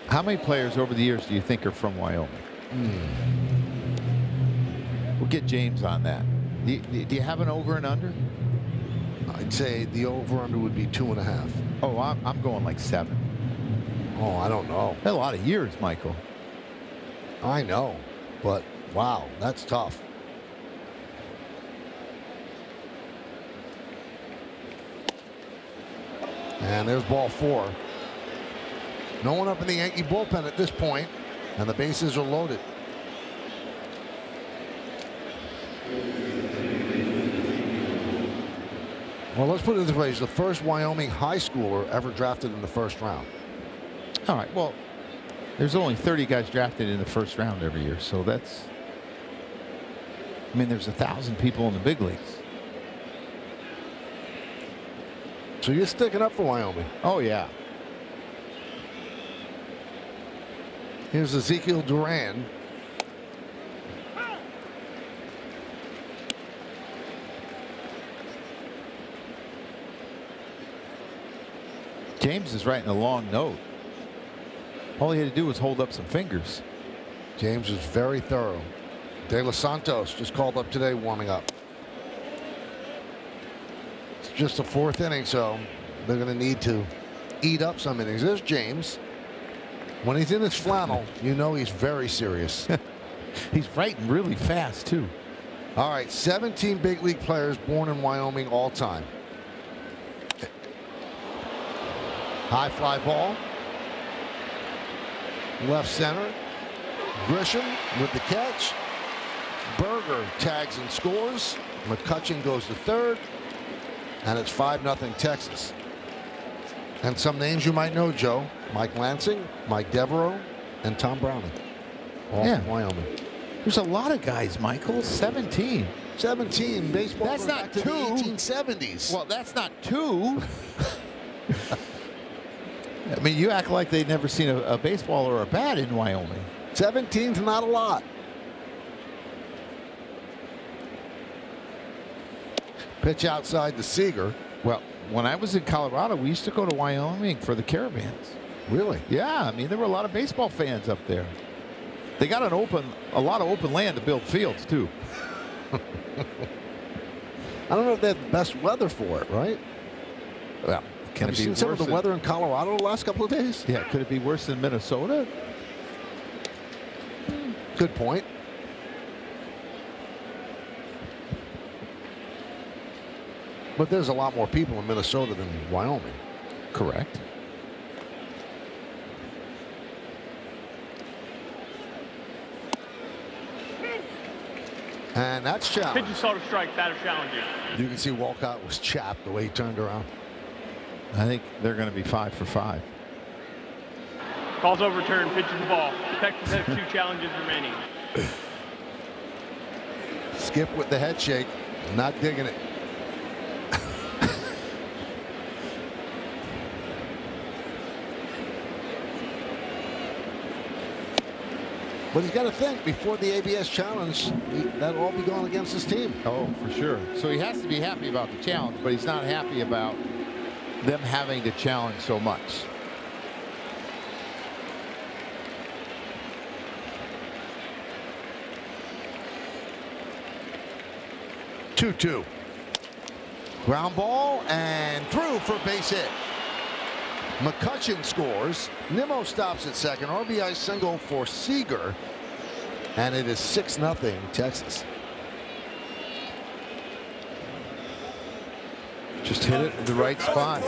How many players over the years do you think are from Wyoming? We'll get James on that. Do you have an over and under? I'd say the over-under would be 2.5. Oh, I'm going like 7. Oh, I don't know. A lot of years, Michael. I know, but wow, that's tough. And there's ball 4. No one up in the Yankee bullpen at this point, and the bases are loaded. Well, let's put it this way. He's the first Wyoming high schooler ever drafted in the first round. All right, well, there's only 30 guys drafted in the first round every year, so that's, I mean, there's 1,000 people in the big leagues. So you're sticking up for Wyoming. Oh, yeah. Here's Ezekiel Duran. James is writing a long note. All he had to do was hold up some fingers. James is very thorough. De Los Santos just called up today, warming up. It's just the 4th inning, so they're going to need to eat up some innings. There's James. When he's in his flannel, you know he's very serious. He's writing really fast, too. All right, 17 big league players born in Wyoming all time. High fly ball. Left center. Grisham with the catch. Berger tags and scores. McCutcheon goes to third. And it's 5-0 Texas. And some names you might know, Joe. Mike Lansing, Mike Devereaux, and Tom Browning. All from Wyoming. There's a lot of guys, Michael. 17. 17. Baseball. That's not to two. the 1870s. Well, that's not two. I mean, you act like they'd never seen a baseball or a bat in Wyoming. 17's not a lot. Pitch outside to Seager. Well, when I was in Colorado, we used to go to Wyoming for the caravans. Really? Yeah, I mean, there were a lot of baseball fans up there. They got a lot of open land to build fields, too. I don't know if they have the best weather for it, right? Well, have you seen some of the weather in Colorado the last couple of days? Yeah, could it be worse than Minnesota? Good point. But there's a lot more people in Minnesota than Wyoming. Correct. And that's challenged. Pitch and start to strike, batter challenges. You can see Walcott was chapped the way he turned around. I think they're going to be 5 for 5. Calls overturned, pitches the ball. Texas has 2 challenges remaining. Skip with the head shake. Not digging it. But he's got to think before the ABS challenge, that'll all be going against his team. Oh, for sure. So he has to be happy about the challenge, but he's not happy about them having to challenge so much. Two. Ground ball and through for a base hit. McCutcheon scores. Nimmo stops at second. RBI single for Seager. And it is 6-0 Texas. Just hit it in the right spot.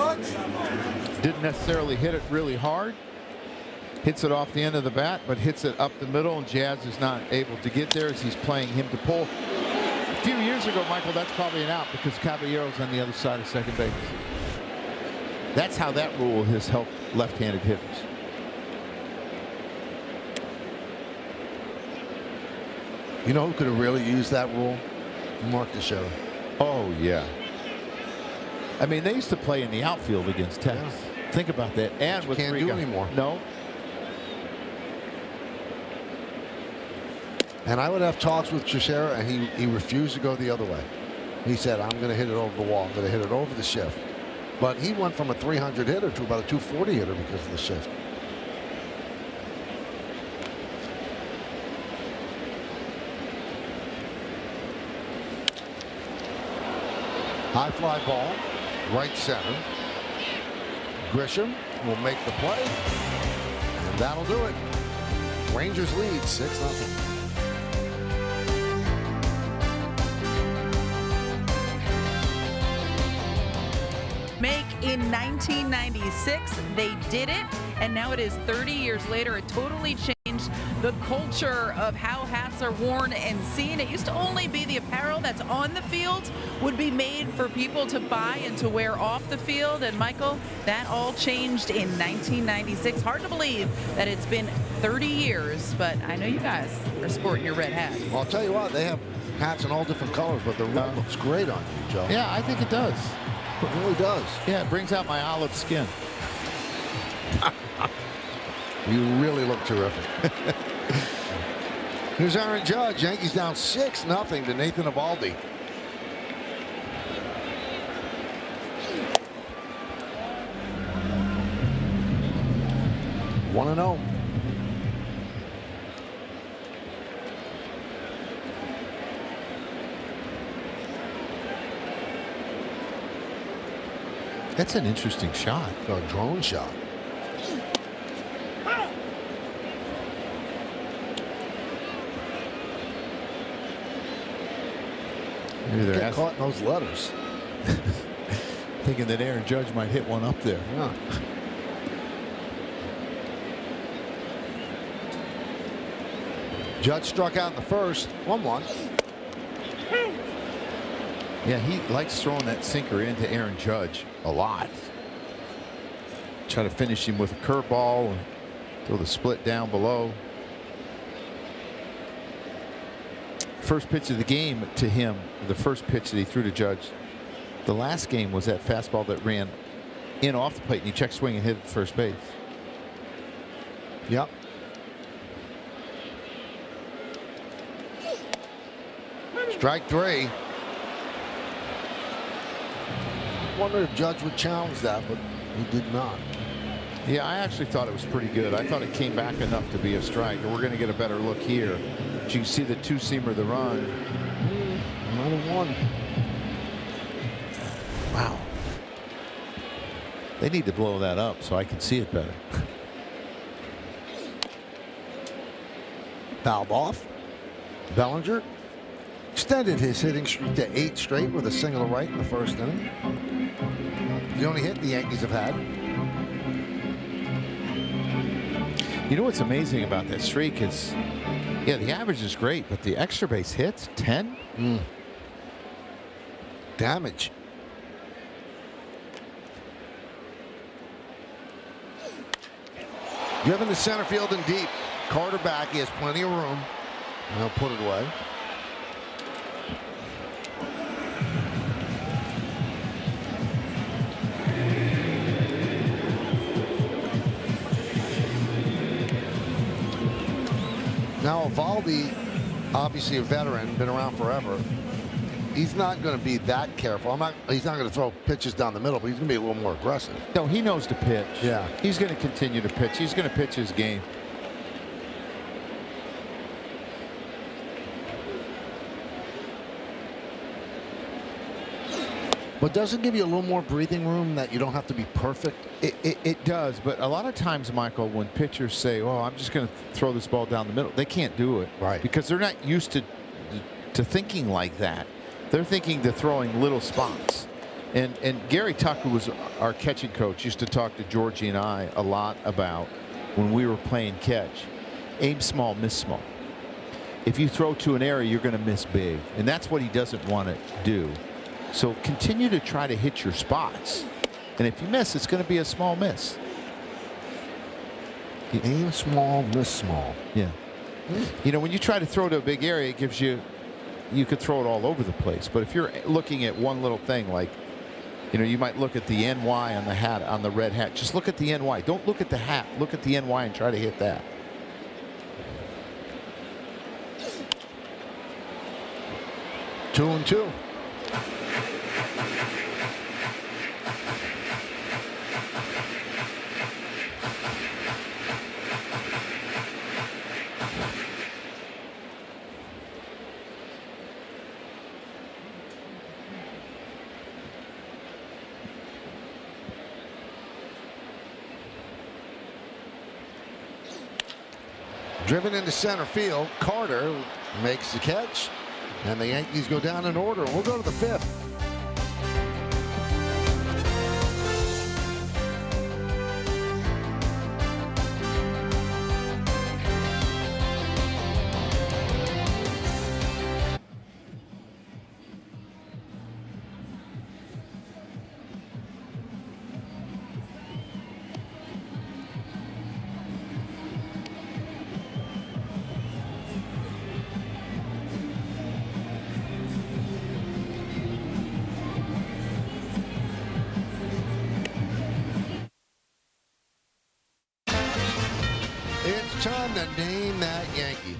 Didn't necessarily hit it really hard. Hits it off the end of the bat, but hits it up the middle, and Jazz is not able to get there as he's playing him to pull. A few years ago, Michael, that's probably an out because Caballero's on the other side of second base. That's how that rule has helped left-handed hitters. You know who could have really used that rule? Mark Teixeira. Oh, yeah. I mean, they used to play in the outfield against Texas. Yeah. Think about that. And with can't do anymore. No. And I would have talks with Teixeira, and he refused to go the other way. He said, I'm going to hit it over the wall. I'm going to hit it over the shift. But he went from a 300 hitter to about a 240 hitter because of the shift. High fly ball, right center. Grisham will make the play, and that'll do it. Rangers lead 6-0. Make in 1996. They did it, and now it is 30 years later. It totally changed the culture of how hats are worn and seen. It used to only be the apparel that's on the field would be made for people to buy and to wear off the field. And Michael, that all changed in 1996. Hard to believe that it's been 30 years, but I know you guys are sporting your red hats. Well, I'll tell you what, they have hats in all different colors, but the red looks great on you, Joe. Yeah, I think it does. It really does. Yeah, it brings out my olive skin. You really look terrific. Here's Aaron Judge. Yankees down 6-0 to Nathan Eovaldi. 1-0. That's an interesting shot. A drone shot. Maybe they're Get caught in those letters. thinking that Aaron Judge might hit one up there. Yeah. Judge struck out in the first. 1-1. Yeah, he likes throwing that sinker into Aaron Judge a lot. Try to finish him with a curveball, throw the split down below. First pitch of the game to him, the first pitch that he threw to Judge, the last game was that fastball that ran in off the plate, and he checked swing and hit at first base. Yep. Strike three. Wonder if Judge would challenge that, but he did not. Yeah, I actually thought it was pretty good. I thought it came back enough to be a strike, and we're going to get a better look here. But you can see the two-seamer, the run. 9-1. Wow. They need to blow that up so I can see it better. Fouled off. Bellinger extended his hitting streak to 8 straight with a single to right in the first inning. The only hit the Yankees have had. You know what's amazing about that streak is, yeah, the average is great, but the extra base hits, 10? Damage. Given to center field and deep. Carter back. He has plenty of room. And he'll put it away. Now, Evaldi, obviously a veteran, been around forever. He's not going to be that careful. He's not going to throw pitches down the middle, but he's going to be a little more aggressive. No, he knows to pitch. Yeah. He's going to continue to pitch. He's going to pitch his game. But does it give you a little more breathing room that you don't have to be perfect? It does, but a lot of times, Michael, when pitchers say, "Oh, I'm just going to throw this ball down the middle," they can't do it, right? Because they're not used to thinking like that. They're thinking to throwing little spots. And Gary Tuck, who was our catching coach, used to talk to Georgie and I a lot about when we were playing catch. Aim small, miss small. If you throw to an area, you're going to miss big, and that's what he doesn't want to do. So continue to try to hit your spots. And if you miss, it's going to be a small miss. Aim small, miss small. Yeah. You know, when you try to throw to a big area, it gives you could throw it all over the place. But if you're looking at one little thing, like, you know, you might look at the NY on the hat, on the red hat. Just look at the NY. Don't look at the hat. Look at the NY and try to hit that. Two and two. Driven into center field. Carter makes the catch, and the Yankees go down in order. We'll go to the 5th. It's time to name that Yankee.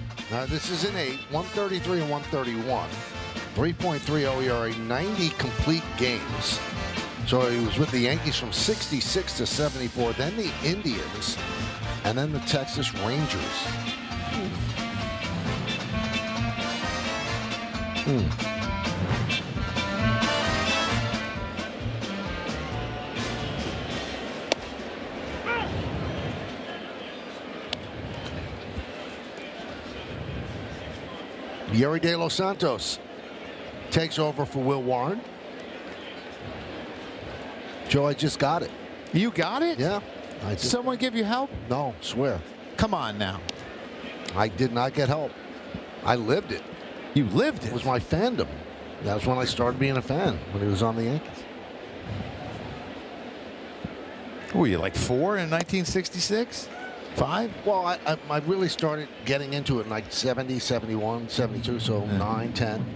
This is an 8, 133 and 131. 3.30 ERA, 90 complete games. So he was with the Yankees from 66 to 74, then the Indians, and then the Texas Rangers. Yuri De Los Santos takes over for Will Warren. Joe, I just got it. You got it? Yeah. Someone give you help? No, swear. Come on now. I did not get help. I lived it. You lived it? It was my fandom. That was when I started being a fan, when he was on the Yankees. What were you, like 4 in 1966? 5? Well, I really started getting into it in like 70, 71, 72, so 9, 10.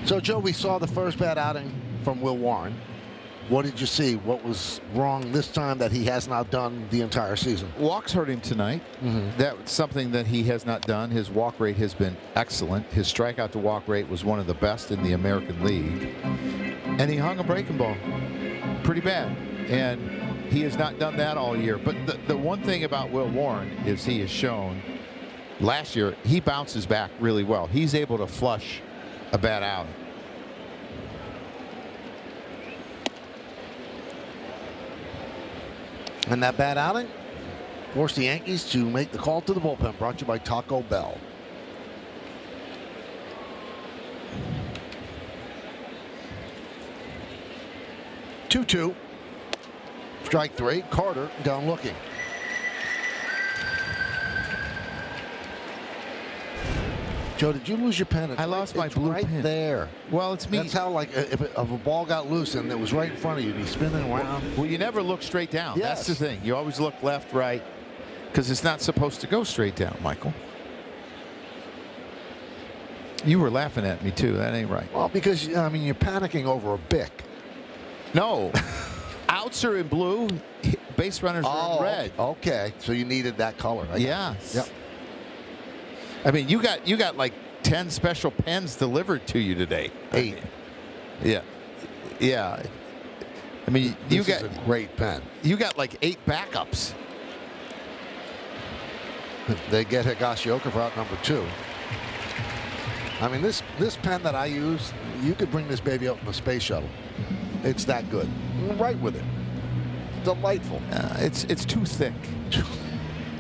So, Joe, we saw the first bad outing from Will Warren. What did you see? What was wrong this time that he has not done the entire season? Walks hurt him tonight. That's something that he has not done. His walk rate has been excellent. His strikeout to walk rate was one of the best in the American League. And he hung a breaking ball pretty bad. And he has not done that all year. But the one thing about Will Warren is he has shown last year he bounces back really well. He's able to flush a bad outing. And that bad outing forced the Yankees to make the call to the bullpen, brought to you by Taco Bell. Two. Strike 3. Carter down looking. Joe, did you lose your pen? I lost my blue right pen. There. Well, it's me. That's how, like, if a ball got loose and it was right in front of you, you'd be spinning around. Well, you never look straight down. Yes. That's the thing. You always look left, right, because it's not supposed to go straight down, Michael. You were laughing at me, too. That ain't right. Well, because, I mean, you're panicking over a Bic. No. Outs are in blue. Base runners are in red. Okay. So you needed that color. Yes. Yep. I mean, you got like 10 special pens delivered to you today. 8. Yeah. I mean, you This got is a great pen. You got like 8 backups. They get Higashioka for out number 2. I mean, this pen that I use, you could bring this baby out in the space shuttle. It's that good. Right with it. Delightful. It's too thick.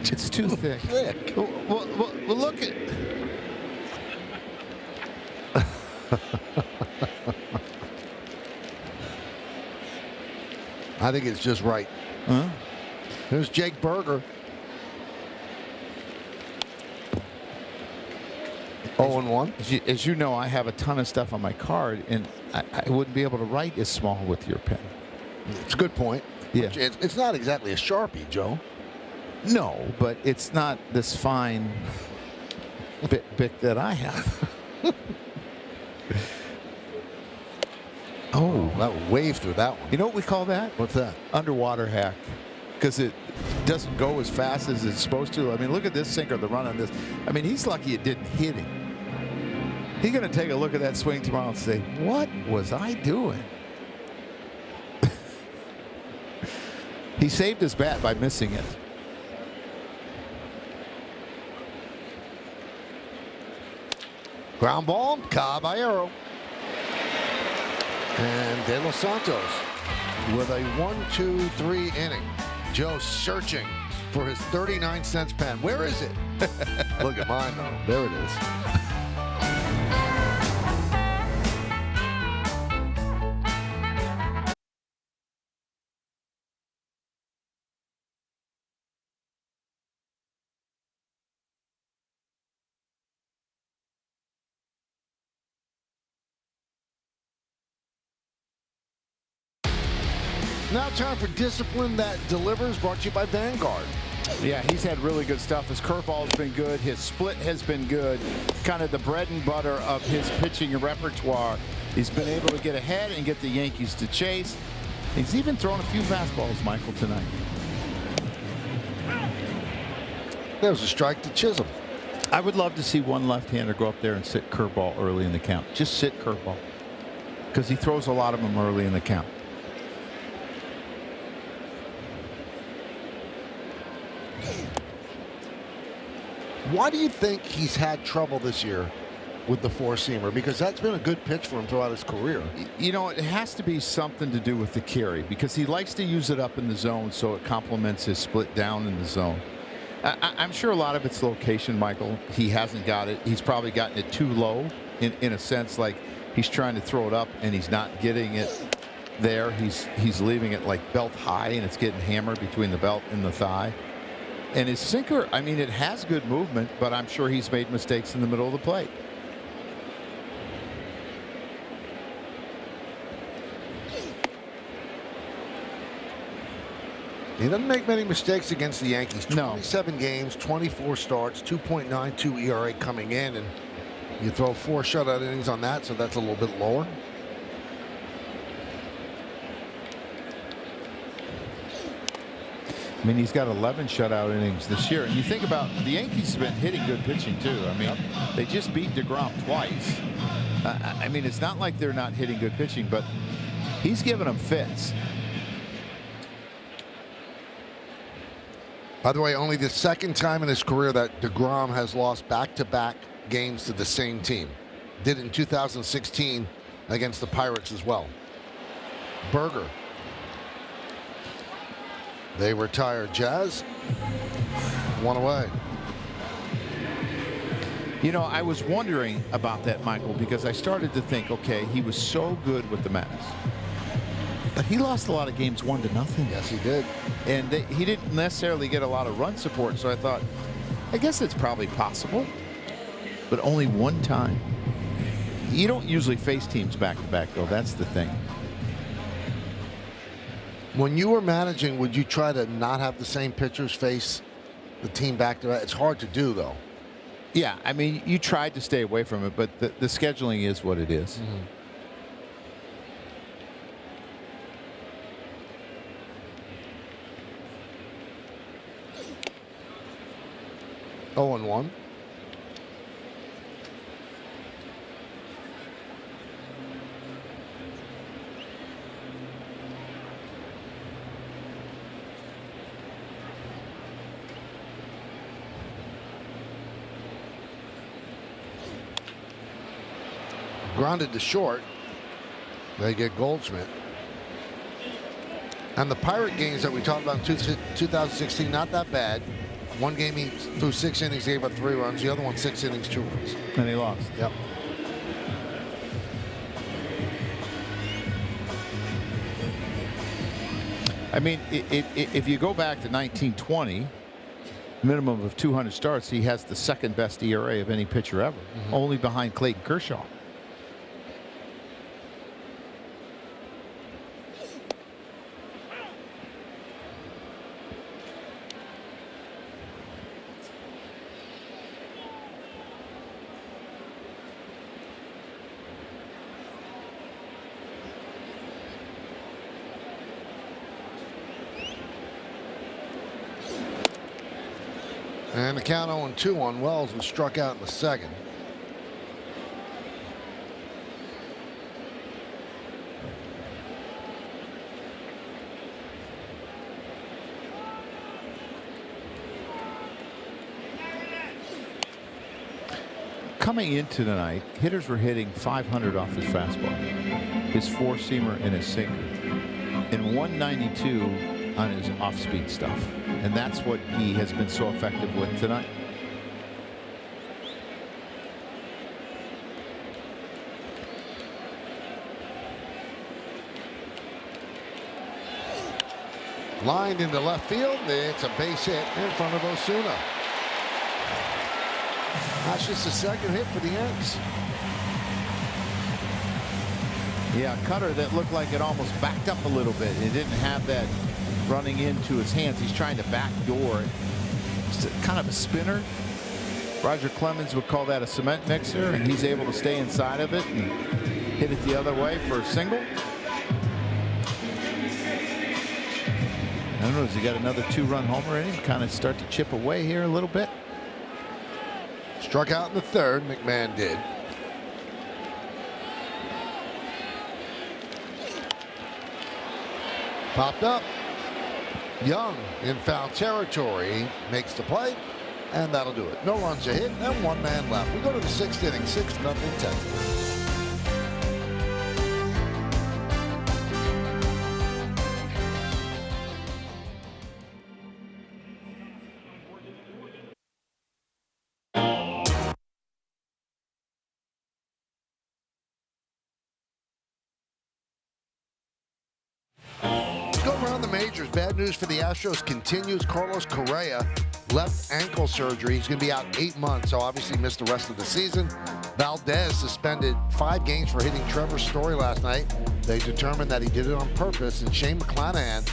It's too thick. Well, look at. I think it's just right. Huh? There's Jake Berger. 0-1. As you know, I have a ton of stuff on my card, and I wouldn't be able to write as small with your pen. It's a good point. Yeah. It's not exactly a Sharpie, Joe. No, but it's not this fine bit that I have. Oh, that waved through that one. You know what we call that? What's that? Underwater hack. Because it doesn't go as fast as it's supposed to. I mean, look at this sinker, the run on this. I mean, he's lucky it didn't hit him. He's going to take a look at that swing tomorrow and say, what was I doing? He saved his bat by missing it. Ground ball, Caballero. And De Los Santos with a 1-2-3 inning. Joe searching for his 39-cent pen. Where is it? Look at mine, though. There it is. Now time for Discipline That Delivers, brought to you by Vanguard. Yeah, he's had really good stuff. His curveball's been good. His split has been good. Kind of the bread and butter of his pitching repertoire. He's been able to get ahead and get the Yankees to chase. He's even thrown a few fastballs, Michael, tonight. There was a strike to Chisholm. I would love to see one left-hander go up there and sit curveball early in the count. Just sit curveball. Because he throws a lot of them early in the count. Why do you think he's had trouble this year with the four-seamer? Because that's been a good pitch for him throughout his career. You know, it has to be something to do with the carry because he likes to use it up in the zone so it complements his split down in the zone. I'm sure a lot of it's location, Michael. He hasn't got it. He's probably gotten it too low in a sense, like he's trying to throw it up and he's not getting it there. He's leaving it like belt high and it's getting hammered between the belt and the thigh. And his sinker, I mean, it has good movement, but I'm sure he's made mistakes in the middle of the plate. He doesn't make many mistakes against the Yankees. 27 games, 24 starts, 2.92 ERA coming in, and you throw 4 shutout innings on that, so that's a little bit lower. I mean, he's got 11 shutout innings this year. And you think about the Yankees have been hitting good pitching, too. I mean, they just beat DeGrom twice. I mean, it's not like they're not hitting good pitching, but he's giving them fits. By the way, only the second time in his career that DeGrom has lost back-to-back games to the same team. Did it in 2016 against the Pirates as well. Berger. They retire Jazz. 1 away. You know, I was wondering about that, Michael, because I started to think, okay, he was so good with the Mets. But he lost a lot of games 1-0. Yes, he did. And he didn't necessarily get a lot of run support, so I thought, I guess it's probably possible. But only one time. You don't usually face teams back-to-back, though. That's the thing. When you were managing, would you try to not have the same pitchers face the team back-to-back? It's hard to do, though. Yeah, I mean, you tried to stay away from it, but the scheduling is what it is. Mm-hmm. 0-1. Grounded to short. They get Goldschmidt. And the Pirate games that we talked about in 2016, not that bad. One game he threw 6 innings, gave up 3 runs. The other one 6 innings, 2 runs. And he lost. Yep. I mean, if you go back to 1920, minimum of 200 starts, he has the second best ERA of any pitcher ever, only behind Clayton Kershaw. And the count 0-2 on Wells, who struck out in the second. Coming into tonight, hitters were hitting 500 off his fastball, his four-seamer and his sinker, and 192 on his off-speed stuff. And that's what he has been so effective with tonight. Lined into left field. It's a base hit in front of Osuna. That's just the second hit for the Yanks. Yeah, cutter that looked like it almost backed up a little bit. It didn't have that running into his hands. He's trying to backdoor it. It's kind of a spinner. Roger Clemens would call that a cement mixer, and he's able to stay inside of it and hit it the other way for a single. I don't know, has he got another 2-run homer in him? Kind of start to chip away here a little bit. Struck out in the third, McMahon did. Popped up. Young in foul territory makes the play. And that'll do it. No runs a hit and 1 man left. We go to the 6th inning, 6-0 Texas. Around the majors, bad news for the Astros continues. Carlos Correa, left ankle surgery. He's going to be out 8 months, so obviously missed the rest of the season. Valdez suspended 5 games for hitting Trevor Story last night. They determined that he did it on purpose. And Shane McClanahan,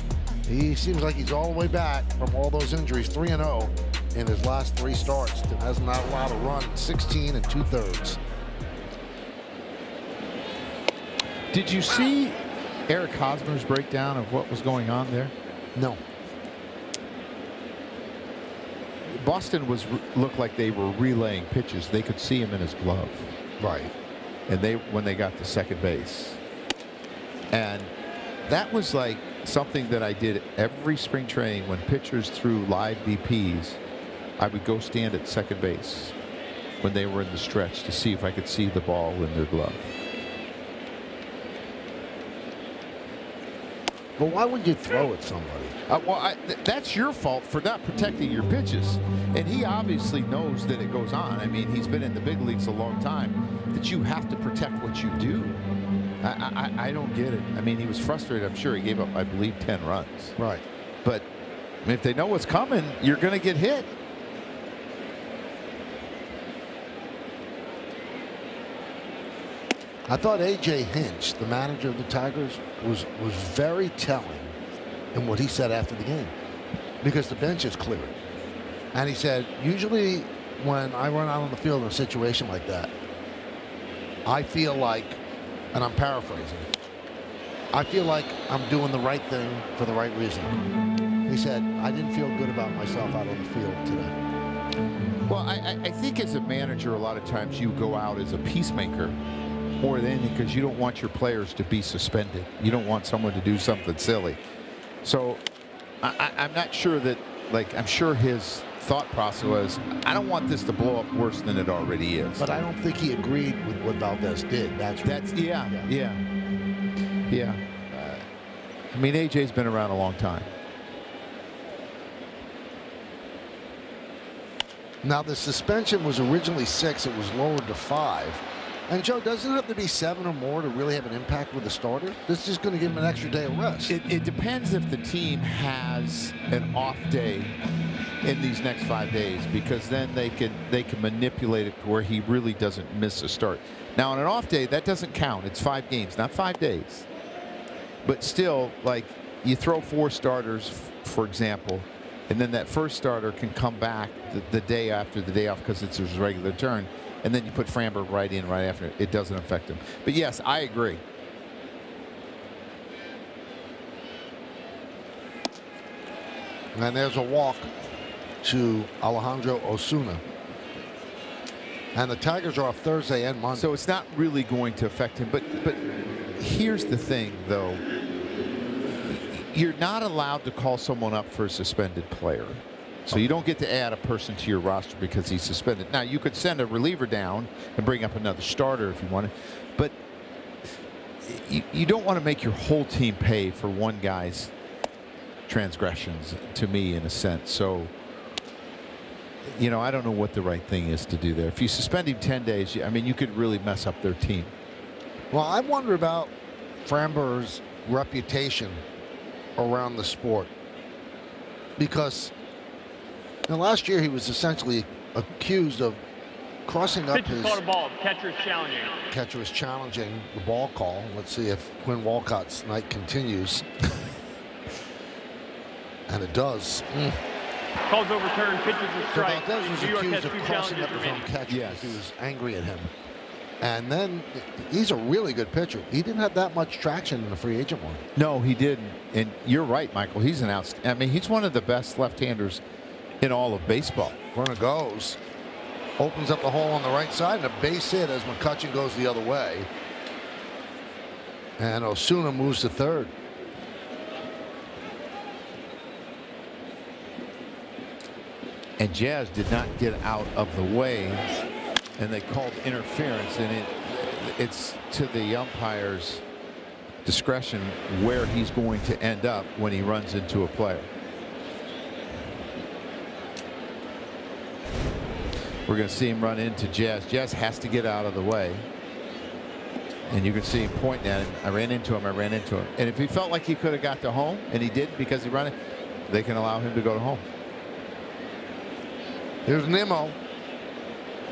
he seems like he's all the way back from all those injuries, 3-0 in his last 3 starts. Has not allowed a run, 16 2/3. Did you see Eric Hosmer's breakdown of what was going on there? No. Boston looked like they were relaying pitches. They could see him in his glove. Right. And when they got to second base. And that was like something that I did every spring training when pitchers threw live BPs. I would go stand at second base when they were in the stretch to see if I could see the ball in their glove. But why would you throw at somebody? That's your fault for not protecting your pitches. And he obviously knows that it goes on. I mean, he's been in the big leagues a long time, that you have to protect what you do. I don't get it. I mean, he was frustrated. I'm sure he gave up, I believe, 10 runs. Right. But I mean, if they know what's coming, you're going to get hit. I thought A.J. Hinch, the manager of the Tigers, was very telling in what he said after the game, because the bench is clear. And he said, usually when I run out on the field in a situation like that, I feel like, and I'm paraphrasing, I feel like I'm doing the right thing for the right reason. He said, I didn't feel good about myself out on the field today. Well, I think as a manager, a lot of times you go out as a peacemaker more than anything, because you don't want your players to be suspended. You don't want someone to do something silly. So I'm not sure that, like, I'm sure his thought process was, I don't want this to blow up worse than it already is. But I don't think he agreed with what Valdez did. Yeah. I mean, AJ's been around a long time. Now, the suspension was originally 6. It was lowered to 5. And, Joe, doesn't it have to be 7 or more to really have an impact with the starter? This is just going to give him an extra day of rest. It depends if the team has an off day in these next 5 days, because then they can manipulate it to where he really doesn't miss a start. Now, on an off day, that doesn't count. It's 5 games, not 5 days. But still, like, you throw 4 starters, for example, and then that first starter can come back the day after the day off because it's his regular turn. And then you put Framber right in right after. It doesn't affect him. But yes, I agree. And there's a walk to Alejandro Osuna. And the Tigers are off Thursday and Monday. So it's not really going to affect him. But here's the thing, though. You're not allowed to call someone up for a suspended player. So you don't get to add a person to your roster because he's suspended. Now, you could send a reliever down and bring up another starter if you wanted. But you don't want to make your whole team pay for one guy's transgressions, to me, in a sense. So, you know, I don't know what the right thing is to do there. If you suspend him 10 days, I mean, you could really mess up their team. Well, I wonder about Framber's reputation around the sport, because last year he was essentially accused of crossing up his... Pitcher caught a ball. Catcher is challenging. Catcher is challenging the ball call. Let's see if Quinn Walcott's night continues. And it does. Calls overturned. Pitches a strike. Valdez was New York accused has of 2 crossing up challenges his own remaining. catcher because he was angry at him. And then he's a really good pitcher. He didn't have that much traction in the free agent one. No, he didn't. And you're right, Michael. He's an I mean, he's one of the best left-handers in all of baseball. Runner goes. Opens up the hole on the right side, and a base hit as McCutchen goes the other way. And Osuna moves to third. and Jazz did not get out of the way, and they called interference, and it's to the umpire's discretion where he's going to end up when he runs into a player. We're going to see him run into Jazz. Jazz has to get out of the way. And you can see him pointing at him. I ran into him. And if he felt like he could have got to home, and he did because he ran it, they can allow him to go to home. Here's Nimmo.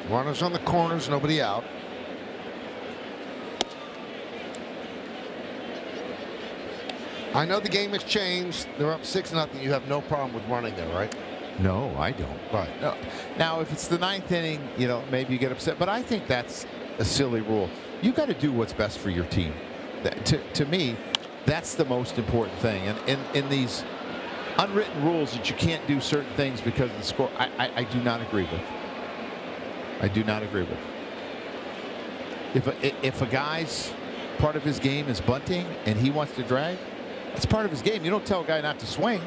Runners on the corners, nobody out. I know the game has changed. They're up 6-0. You have no problem with running there, right? No, I don't. Right. No. Now, if it's the 9th inning, you know, maybe you get upset. But I think that's a silly rule. You got to do what's best for your team. To me, that's the most important thing. And in these unwritten rules that you can't do certain things because of the score, I do not agree with. I do not agree with. If a guy's part of his game is bunting and he wants to drag, it's part of his game. You don't tell a guy not to swing.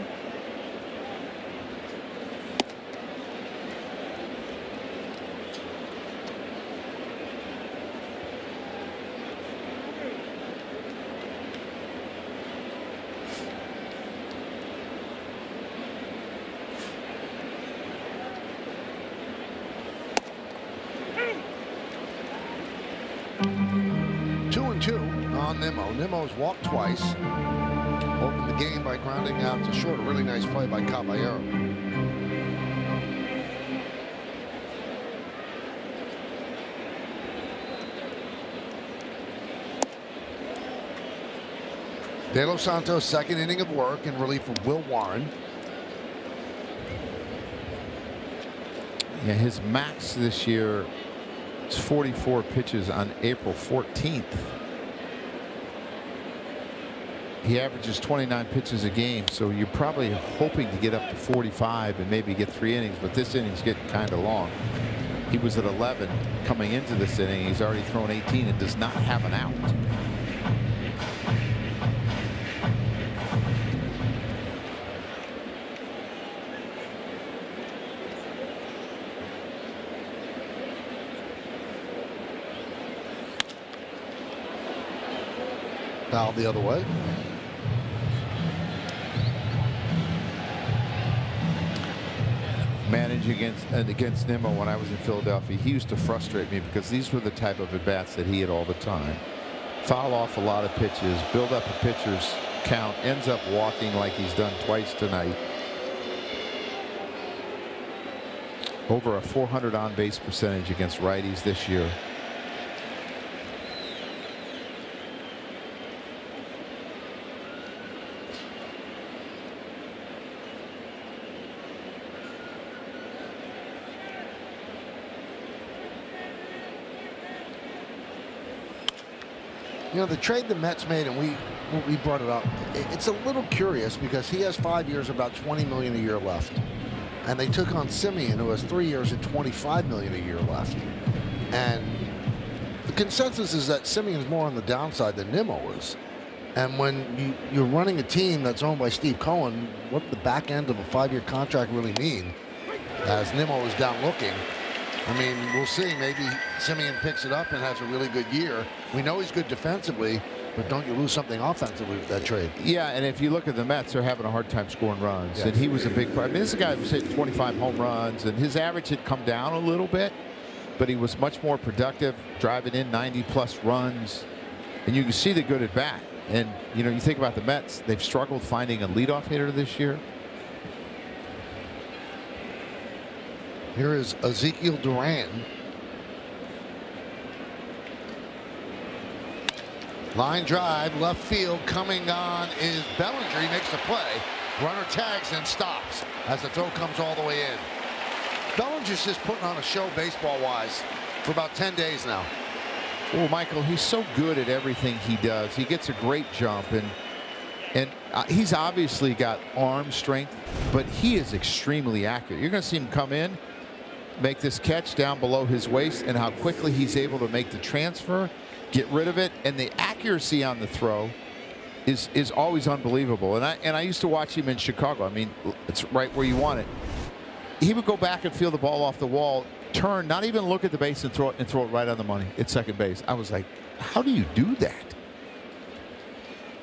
On Nimmo. Nimmo's walked twice. Opened the game by grounding out to short. A really nice play by Caballero. De Los Santos, second inning of work in relief of Will Warren. Yeah, his max this year is 44 pitches on April 14th. He averages 29 pitches a game, so you're probably hoping to get up to 45 and maybe get 3 innings, but this inning's getting kind of long. He was at 11 coming into this inning. He's already thrown 18 and does not have an out. Foul the other way. Manage against Nimmo when I was in Philadelphia, he used to frustrate me because these were the type of at-bats that he had all the time. Foul off a lot of pitches, build up a pitcher's count, ends up walking like he's done twice tonight. Over a 400 on-base percentage against righties this year. You know, the trade the Mets made, and we brought it up, it's a little curious because he has 5 years, about $20 million a year left. And they took on Simeon, who has 3 years and $25 million a year left. And the consensus is that Simeon's more on the downside than Nimmo is. And when you're running a team that's owned by Steve Cohen, what the back end of a 5-year contract really mean, as Nimmo is down looking? I mean, we'll see. Maybe Simeon picks it up and has a really good year. We know he's good defensively, but don't you lose something offensively with that trade? Yeah, and if you look at the Mets, they're having a hard time scoring runs. Yes. And he was a big part. I mean, this guy was hitting 25 home runs, and his average had come down a little bit, but he was much more productive, driving in 90-plus runs. And you can see the good at bat. And, you know, you think about the Mets, they've struggled finding a leadoff hitter this year. Here is Ezekiel Duran. Line drive, left field, coming on is Bellinger. He makes the play. Runner tags and stops as the throw comes all the way in. Bellinger's just putting on a show baseball-wise for about 10 days now. Well, Michael, he's so good at everything he does. He gets a great jump, and he's obviously got arm strength, but he is extremely accurate. You're going to see him come in, make this catch down below his waist, and how quickly he's able to make the transfer, get rid of it, and the accuracy on the throw is always unbelievable. And I used to watch him in Chicago. I mean, it's right where you want it. he would go back and feel the ball off the wall, turn, not even look at the base and throw it right on the money at second base. I was like, how do you do that?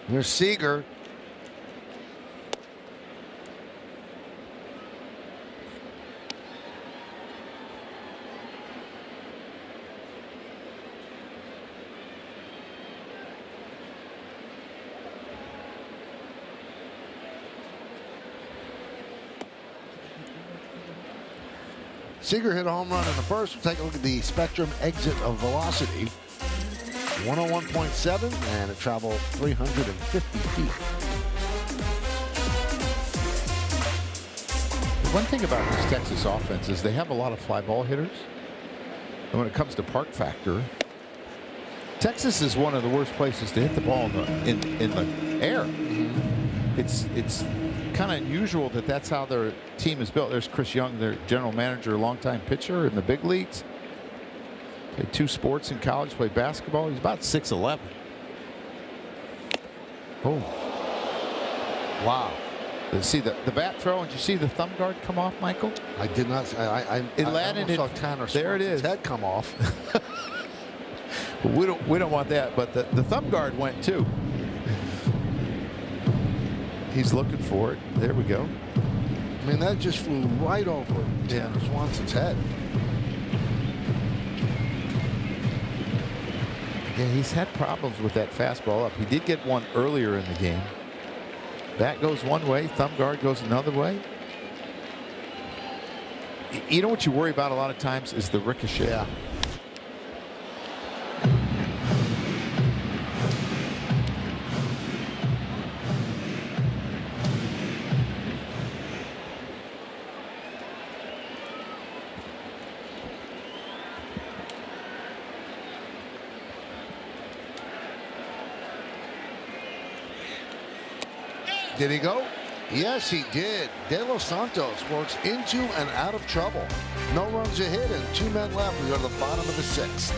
There's Seager. Seager hit a home run in the first. We'll take a look at the spectrum exit of velocity. 101.7, and it traveled 350 feet. One thing about this Texas offense is they have a lot of fly ball hitters. And when it comes to park factor, Texas is one of the worst places to hit the ball in the air. It's kind of unusual that that's how their team is built. There's Chris Young, their general manager, longtime pitcher in the big leagues. Played 2 sports in college, played basketball. He's about 6'11". Oh. Wow. See the bat throw, and did you see the thumb guard come off, Michael? I did not. It landed in. Saw Tanner there it is. Head come off. we don't want that, but the thumb guard went too. He's looking for it. There we go. I mean, that just flew right over Tanner Swanson's head. Yeah, he's had problems with that fastball up. He did get one earlier in the game. Bat goes one way, thumb guard goes another way. You know what you worry about a lot of times is the ricochet. Yeah. Did he go? Yes, he did. De Los Santos works into and out of trouble. No runs are hit and 2 men left. We go to the bottom of the 6th.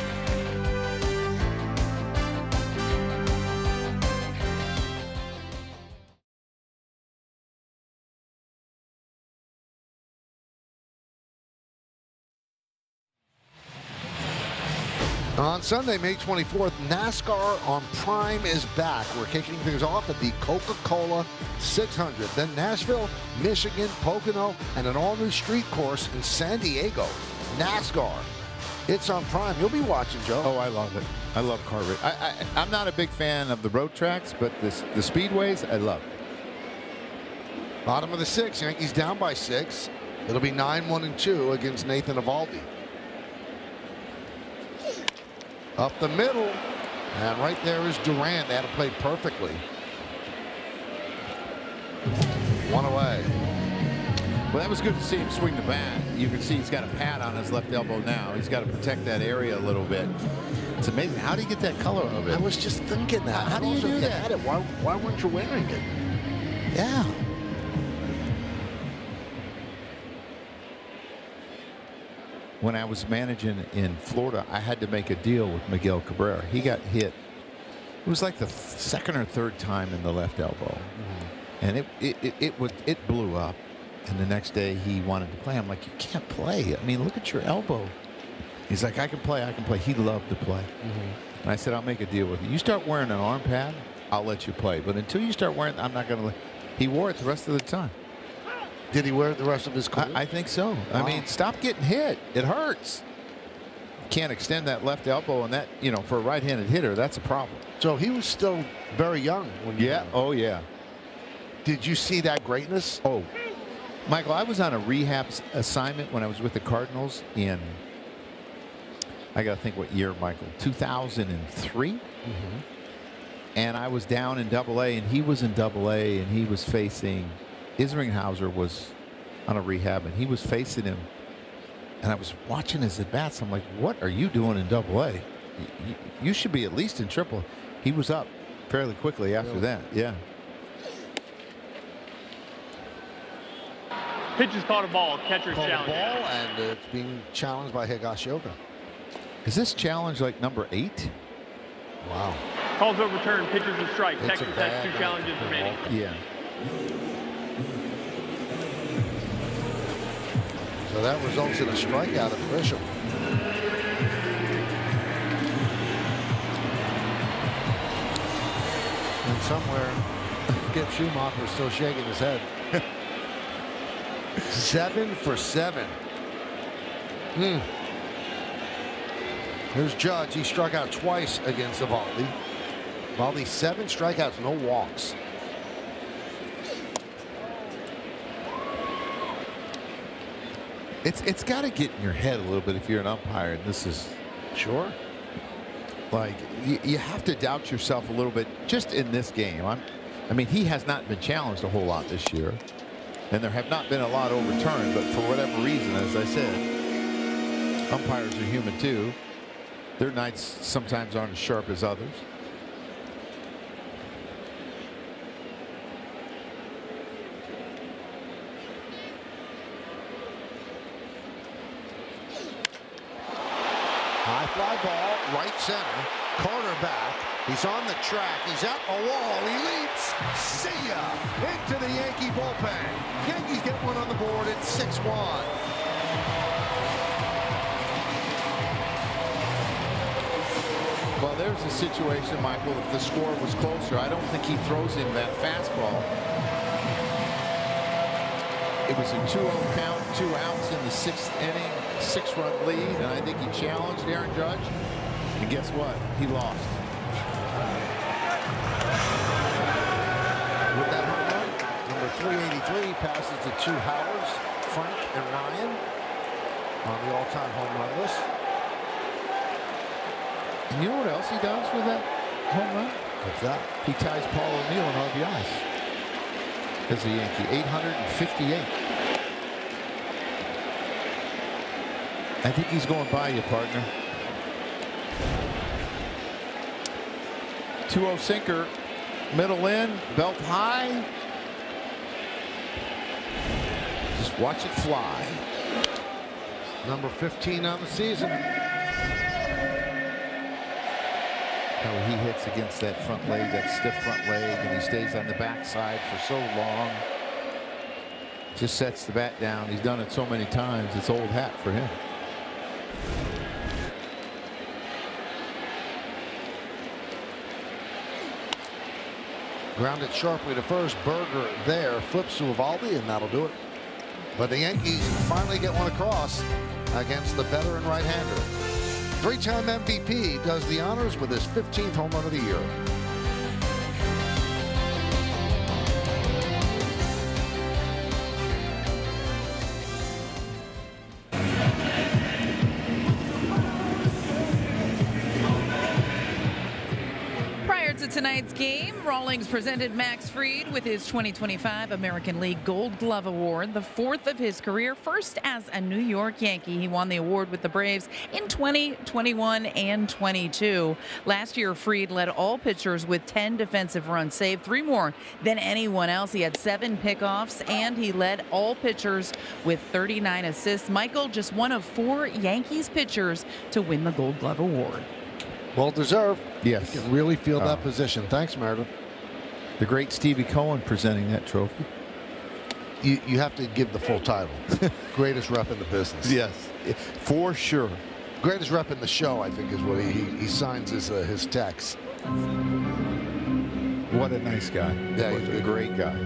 On Sunday, May 24th, NASCAR on Prime is back. We're kicking things off at the Coca-Cola 600. Then Nashville, Michigan, Pocono, and an all-new street course in San Diego. NASCAR. It's on Prime. You'll be watching, Joe. Oh, I love it. I love car race. I'm not a big fan of the road tracks, but the speedways, I love. Bottom of the 6th, Yankees down by 6. It'll be 9-1-2 against Nathan Eovaldi. Up the middle, and right there is Durant. That played perfectly. 1 away. Well, that was good to see him swing the bat. You can see he's got a pad on his left elbow now. He's got to protect that area a little bit. It's amazing. How do you get that color of it? I was just thinking that. How do you do that? Had it, why weren't you wearing it? Yeah. When I was managing in Florida, I had to make a deal with Miguel Cabrera. He got hit. It was like the 2nd or 3rd time in the left elbow, and it blew up. And the next day he wanted to play. I'm like, you can't play. I mean, look at your elbow. He's like, I can play. He loved to play. And I said, I'll make a deal with you. You start wearing an arm pad, I'll let you play. But until you start wearing, I'm not going to let. He wore it the rest of the time. Did he wear it the rest of his career? I think so. Wow. I mean, stop getting hit. It hurts. Can't extend that left elbow, and that, for a right-handed hitter, that's a problem. So he was still very young when you. Yeah. Oh, yeah. Did you see that greatness? Oh, Michael, I was on a rehab assignment when I was with the Cardinals in, I got to think what year, Michael, 2003. And I was down in AA, and he was in AA, and he was facing. Isringhauser was on a rehab, and he was facing him, and I was watching his at-bats. I'm like, what are you doing in AA? You should be at least in AAA. He was up fairly quickly after that. Yeah. Pitch is called a ball. Catcher's challenge. Ball, and it's being challenged by Higashioka. Is this challenge like number 8? Wow. Calls overturned. Pitches a strike. Texas has 2 challenges remaining. Yeah. So that results in a strikeout of Grisham. And somewhere, Skip Schumacher is still shaking his head. 7 for 7. Here's Judge. He struck out twice against Eovaldi. Eovaldi 7 strikeouts, no walks. It's got to get in your head a little bit if you're an umpire. And this is sure. Like you have to doubt yourself a little bit just in this game. I mean, he has not been challenged a whole lot this year, and there have not been a lot overturned. But for whatever reason, as I said, umpires are human too. Their nights sometimes aren't as sharp as others. High fly ball, right center. Carter back. He's on the track. He's at the wall. He leaps. See ya. Into the Yankee bullpen. Yankees get one on the board at 6-1. Well, there's a situation, Michael, if the score was closer, I don't think he throws him that fastball. It was a 2-0 count, 2 outs in the 6th inning, 6-run lead, and I think he challenged Aaron Judge. And guess what? He lost. With that home run, number 383 passes to 2 Howards, Frank and Ryan on the all-time home run list. And you know what else he does with that home run? What's that? He ties Paul O'Neill in RBIs as a Yankee, 858. I think he's going by you, partner. 2-0 sinker, middle in, belt high. Just watch it fly. Number 15 on the season. How he hits against that front leg, that stiff front leg, and he stays on the backside for so long. Just sets the bat down. He's done it so many times. It's old hat for him. Grounded sharply to first. Berger there. Flips to Eovaldi, and that'll do it. But the Yankees finally get one across against the veteran right-hander. 3-time MVP does the honors with his 15th home run of the year. To tonight's game, Rawlings presented Max Fried with his 2025 American League Gold Glove Award, the 4th of his career, first as a New York Yankee. He won the award with the Braves in 20, 21, and 22. Last year, Fried led all pitchers with 10 defensive runs saved, 3 more than anyone else. He had 7 pickoffs, and he led all pitchers with 39 assists. Michael, just one of 4 Yankees pitchers to win the Gold Glove Award. Well deserved. Yes. You can really feel that position. Thanks, Meredith. The great Stevie Cohen presenting that trophy. You have to give the full title. Greatest rep in the business. Yes, for sure. Greatest rep in the show, I think, is what he signs his text. What a nice guy. Yeah, he's a great guy.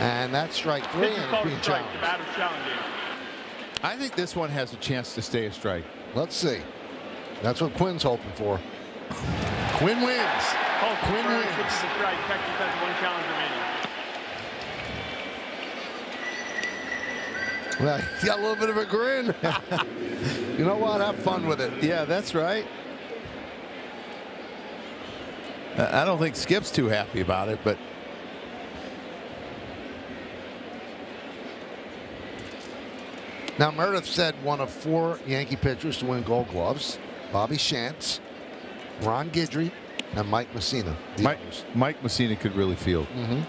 And that's strike 3, and it's being challenged. I think this one has a chance to stay a strike. Let's see. That's what Quinn's hoping for. Quinn wins. Quinn wins. Texas has 1 challenge remaining. Well, he's got a little bit of a grin. You know what? Have fun with it. Yeah, that's right. I don't think Skip's too happy about it, but now, Meredith said one of 4 Yankee pitchers to win Gold Gloves: Bobby Shantz, Ron Guidry, and Mike Messina. Mike Messina could really field. Mm-hmm.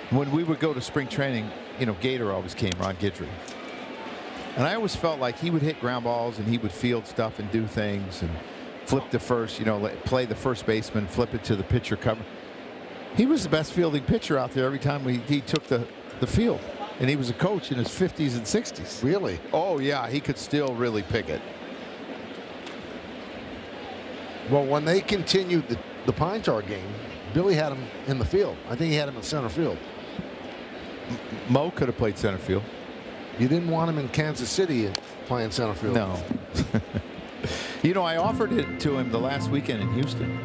When we would go to spring training, you know, Gator always came, Ron Guidry. And I always felt like he would hit ground balls and he would field stuff and do things and flip the first, you know, play the first baseman, flip it to the pitcher cover. He was the best fielding pitcher out there every time he took the field. And he was a coach in his 50s and 60s. Really? Oh, yeah, he could still really pick it. Well, when they continued the Pine Tar game, Billy had him in the field. I think he had him in center field. Mo could have played center field. You didn't want him in Kansas City playing center field. No. You know, I offered it to him the last weekend in Houston.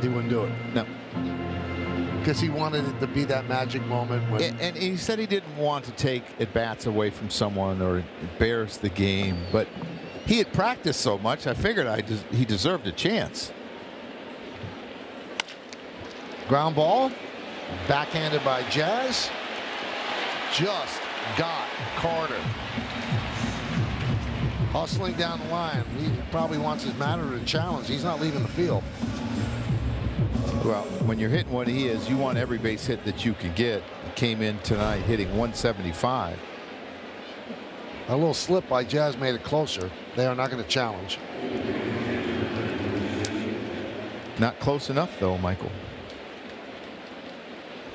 He wouldn't do it. No. Because he wanted it to be that magic moment. When and he said he didn't want to take at-bats away from someone or embarrass the game. But he had practiced so much, I figured he deserved a chance. Ground ball. Backhanded by Jazz. Just got Carter. Hustling down the line. He probably wants his manager to challenge. He's not leaving the field. Well, when you're hitting what he is, you want every base hit that you can get. He came in tonight hitting 175. A little slip by Jazz made it closer. They are not going to challenge. Not close enough, though, Michael.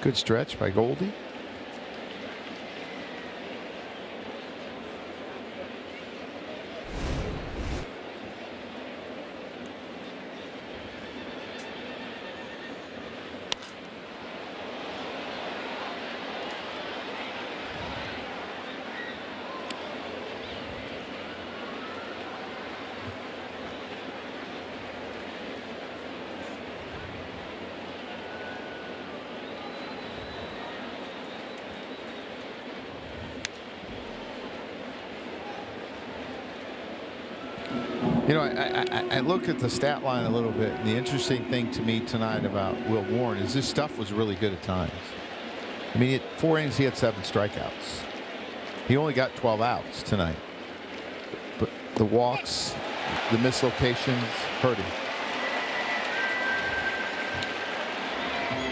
Good stretch by Goldie. You know, I looked at the stat line a little bit, and the interesting thing to me tonight about Will Warren is this stuff was really good at times. I mean, at 4 innings, he had 7 strikeouts. He only got 12 outs tonight. But the walks, the mislocations hurt him.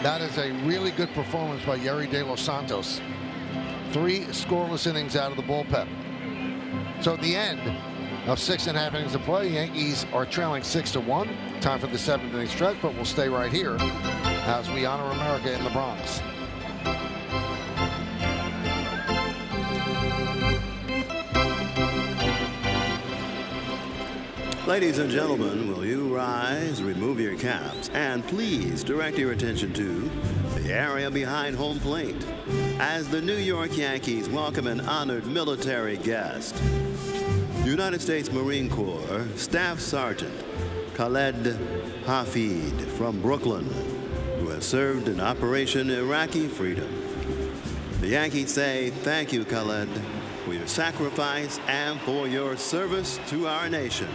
That is a really good performance by Yerry De Los Santos. 3 scoreless innings out of the bullpen. So at the end of 6.5 innings of play, Yankees are trailing 6-1. Time for the 7th inning stretch, but we'll stay right here as we honor America in the Bronx. Ladies and gentlemen, will you rise, remove your caps, and please direct your attention to the area behind home plate as the New York Yankees welcome an honored military guest. United States Marine Corps Staff Sergeant Khaled Hafid from Brooklyn, who has served in Operation Iraqi Freedom. The Yankees say thank you, Khaled, for your sacrifice and for your service to our nation.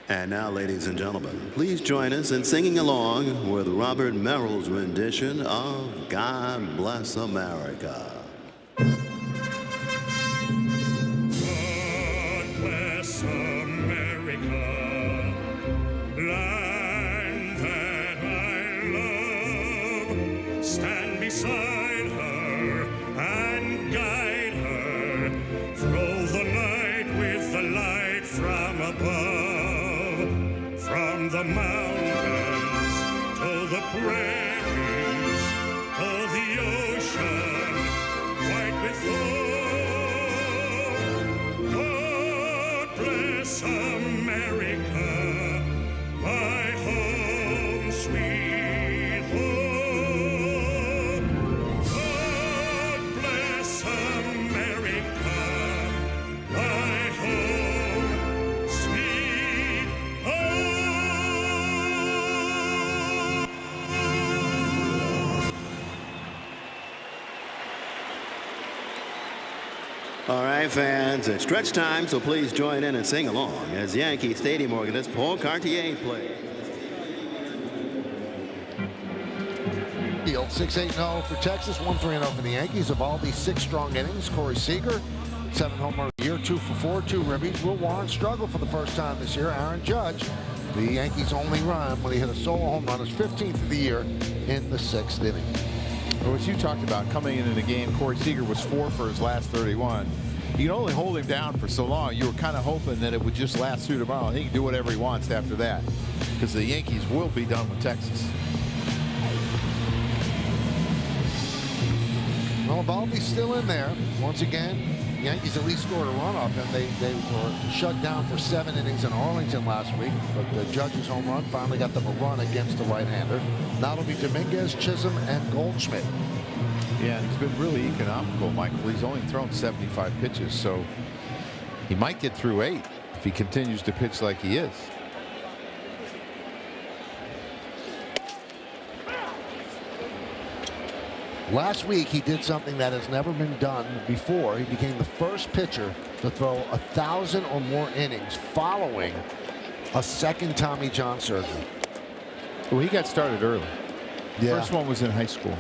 And now, ladies and gentlemen, please join us in singing along with Robert Merrill's rendition of God Bless America. God bless America, land that I love. Stand beside her and guide her through the night with the light from above. From the mountains to the prairies to the ocean, white with foam. God bless America, my home, sweet home. God bless America, my home, sweet home. All right, fans, it's stretch time, so please join in and sing along as Yankee Stadium organist Paul Cartier plays. Field 6-8-0 for Texas, 1-3-0 for the Yankees. Of all these 6 strong innings, Corey Seager 7 home run year, 2 for 4, 2 ribbies. Will Warren struggled for the first time this year. Aaron Judge, the Yankees' only run when he hit a solo home run, his 15th of the year in the 6th inning. Well, as you talked about, coming into the game, Corey Seager was 4 for his last 31. You can only hold him down for so long. You were kind of hoping that it would just last through tomorrow. He can do whatever he wants after that, because the Yankees will be done with Texas. Well, Valdi's still in there. Once again, Yankees at least scored a run off him. They were shut down for 7 innings in Arlington last week, but the Judge's home run finally got them a run against the right-hander. Now it'll be Dominguez, Chisholm, and Goldschmidt. Yeah, and he's been really economical, Michael. He's only thrown 75 pitches, so he might get through 8 if he continues to pitch like he is. Last week, he did something that has never been done before. He became the first pitcher to throw 1,000 or more innings following a second Tommy John surgery. Well, he got started early. Yeah. First one was in high school.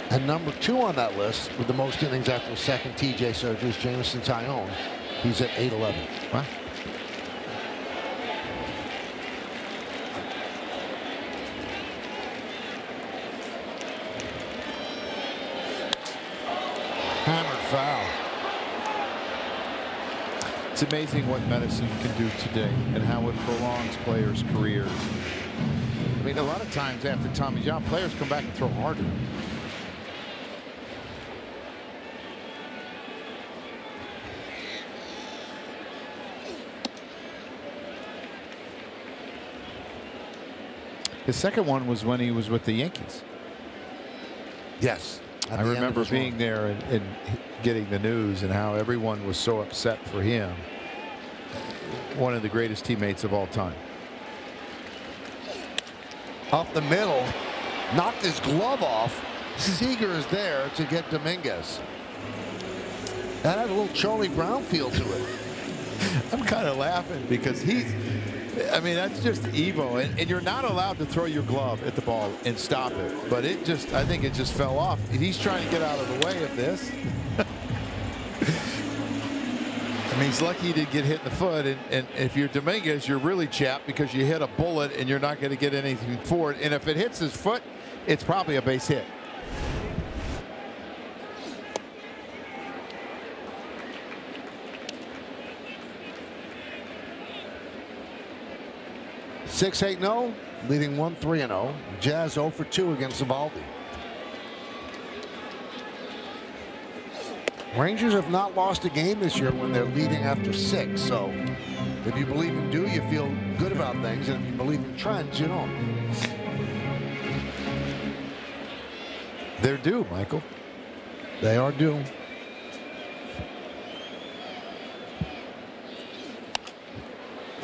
And number 2 on that list with the most innings after a second TJ surgery is Jameson Tyone. He's at 811. Wow. Hammered foul. It's amazing what medicine can do today and how it prolongs players' careers. I mean, a lot of times after Tommy John, players come back and throw harder. His second one was when he was with the Yankees. Yes. I remember being there and getting the news and how everyone was so upset for him. One of the greatest teammates of all time. Up the middle, knocked his glove off. Seager is there to get Dominguez. That had a little Charlie Brown feel to it. I'm kind of laughing because I mean, that's just evil. And you're not allowed to throw your glove at the ball and stop it. But I think it just fell off. He's trying to get out of the way of this. I mean, he's lucky he didn't get hit in the foot. And if you're Dominguez, you're really chapped because you hit a bullet and you're not going to get anything for it. And if it hits his foot, it's probably a base hit. Six 8-0, leading 1-3-0. Jazz 0 for 2 against Valdi. Rangers have not lost a game this year when they're leading after 6. So if you believe in do, you feel good about things, and if you believe in trends, you don't. They're due, Michael. They are due.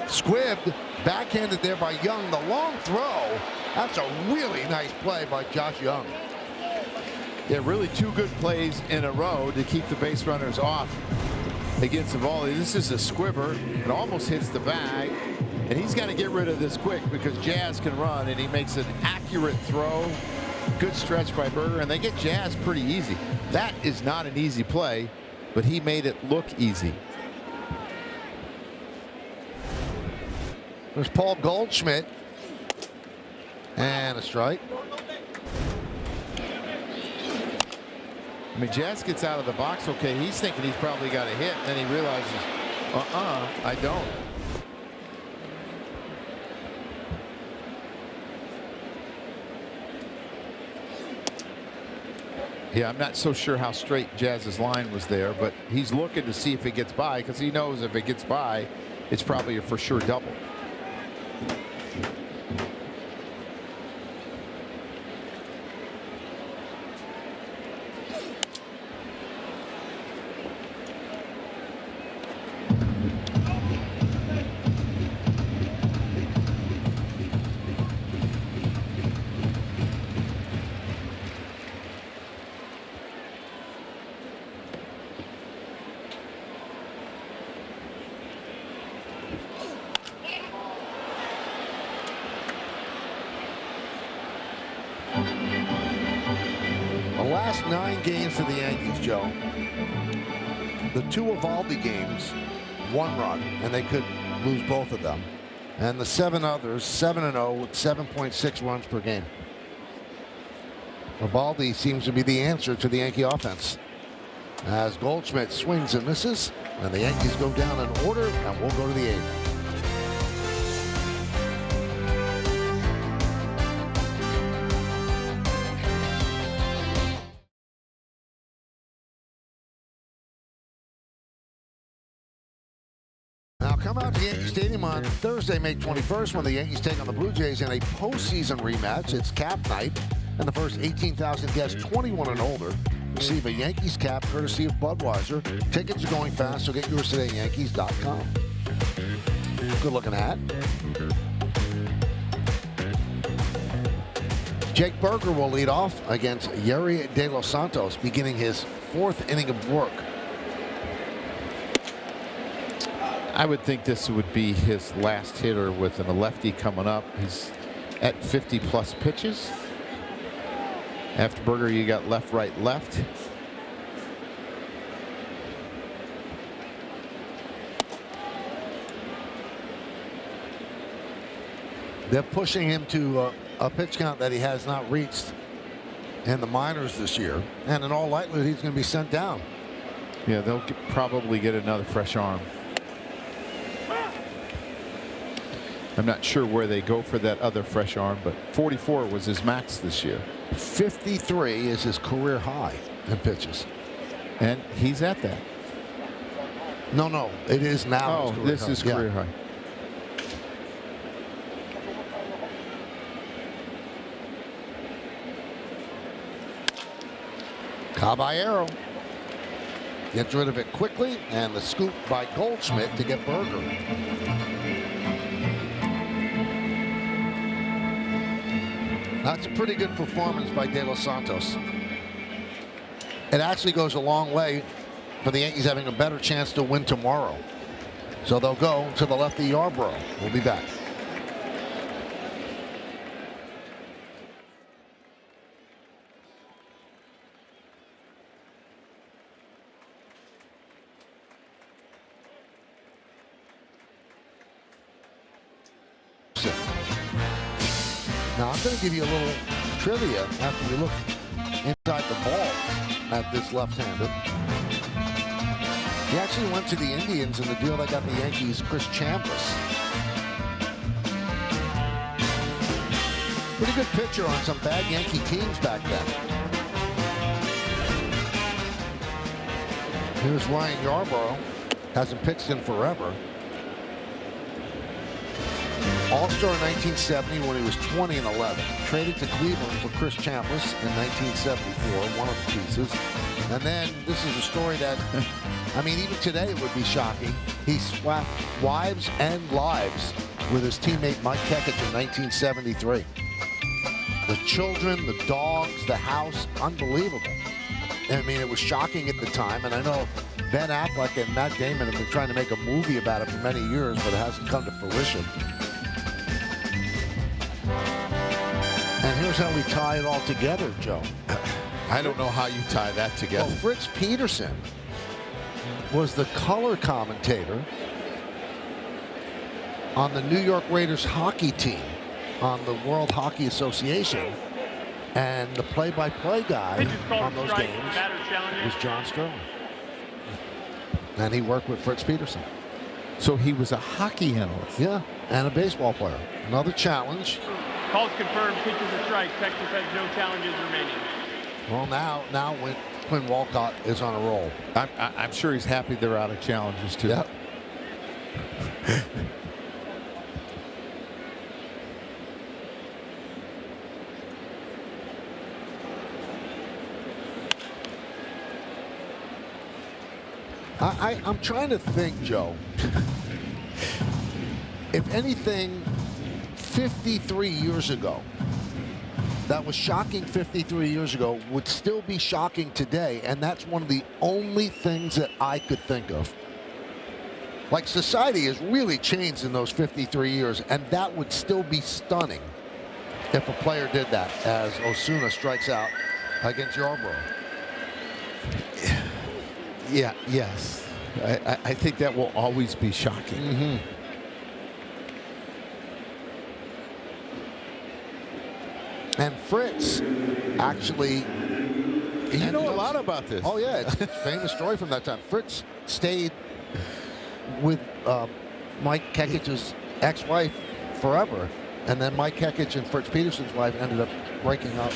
Squibbed, backhanded there by Young. The long throw. That's a really nice play by Josh Young. Yeah, really 2 good plays in a row to keep the base runners off against the volley. This is a squibber. It almost hits the bag, and he's got to get rid of this quick because Jazz can run, and he makes an accurate throw. Good stretch by Berger, and they get Jazz pretty easy. That is not an easy play, but he made it look easy. There's Paul Goldschmidt. And a strike. I mean, Jazz gets out of the box okay. He's thinking he's probably got a hit, and then he realizes, I don't. Yeah, I'm not so sure how straight Jazz's line was there, but he's looking to see if it gets by because he knows if it gets by, it's probably a for sure double. The last 9 games for the Yankees, Joe. The 2 Evaldi games, 1 run, and they could lose both of them. And the 7 others, 7-0 with 7.6 runs per game. Evaldi seems to be the answer to the Yankee offense. As Goldschmidt swings and misses, and the Yankees go down in order, and we'll go to the 8th. Now come out to Yankee Stadium on Thursday, May 21st, when the Yankees take on the Blue Jays in a postseason rematch. It's cap night, and the first 18,000 guests 21 and older receive a Yankees cap courtesy of Budweiser. Tickets are going fast, so get yours today at Yankees.com. Good looking hat. Jake Berger will lead off against Yuri De Los Santos, beginning his 4th inning of work. I would think this would be his last hitter with a lefty coming up. He's at 50+ pitches. After Berger, you got left, right, left. They're pushing him to a pitch count that he has not reached in the minors this year. And in all likelihood, he's going to be sent down. Yeah, they'll probably get another fresh arm. I'm not sure where they go for that other fresh arm, but 44 was his max this year. 53 is his career high in pitches. And he's at that. No, it is now. Oh, this is career high. Caballero gets rid of it quickly, and the scoop by Goldschmidt to get Berger. That's a pretty good performance by De Los Santos. It actually goes a long way for the Yankees having a better chance to win tomorrow. So they'll go to the lefty Yarbrough. We'll be back. Now, I'm going to give you a little trivia after we look inside the ball at this left-hander. He actually went to the Indians in the deal that got the Yankees Chris Chambliss. Pretty good pitcher on some bad Yankee teams back then. Here's Ryan Yarbrough. Hasn't pitched in forever. All-Star in 1970 when he was 20 and 11. Traded to Cleveland for Chris Chambliss in 1974, one of the pieces. And then this is a story that, I mean, even today it would be shocking. He swapped wives and lives with his teammate Mike Kekich in 1973. The children, the dogs, the house, unbelievable. I mean, it was shocking at the time, and I know Ben Affleck and Matt Damon have been trying to make a movie about it for many years, but it hasn't come to fruition. And here's how we tie it all together, Joe. I don't know how you tie that together. Well, Fritz Peterson was the color commentator on the New York Raiders hockey team on the World Hockey Association. And the play-by-play guy on those games was John Sterling. And he worked with Fritz Peterson. So he was a hockey analyst. Yeah, and a baseball player. Another challenge. Calls confirmed, pitches a strike. Texas has no challenges remaining. Well, now when Quinn Walcott is on a roll. I'm sure he's happy they're out of challenges, too. Yep. I'm trying to think, Joe. If anything, 53 years ago, that was shocking 53 years ago, would still be shocking today, and that's one of the only things that I could think of. Like, society has really changed in those 53 years, and that would still be stunning if a player did that, as Osuna strikes out against Yarbrough. Yeah, yes. I think that will always be shocking. Mm-hmm. And Fritz actually... You know a lot about this. Oh, yeah. It's a famous story from that time. Fritz stayed with Mike Kekich's ex-wife forever. And then Mike Kekich and Fritz Peterson's wife ended up breaking up.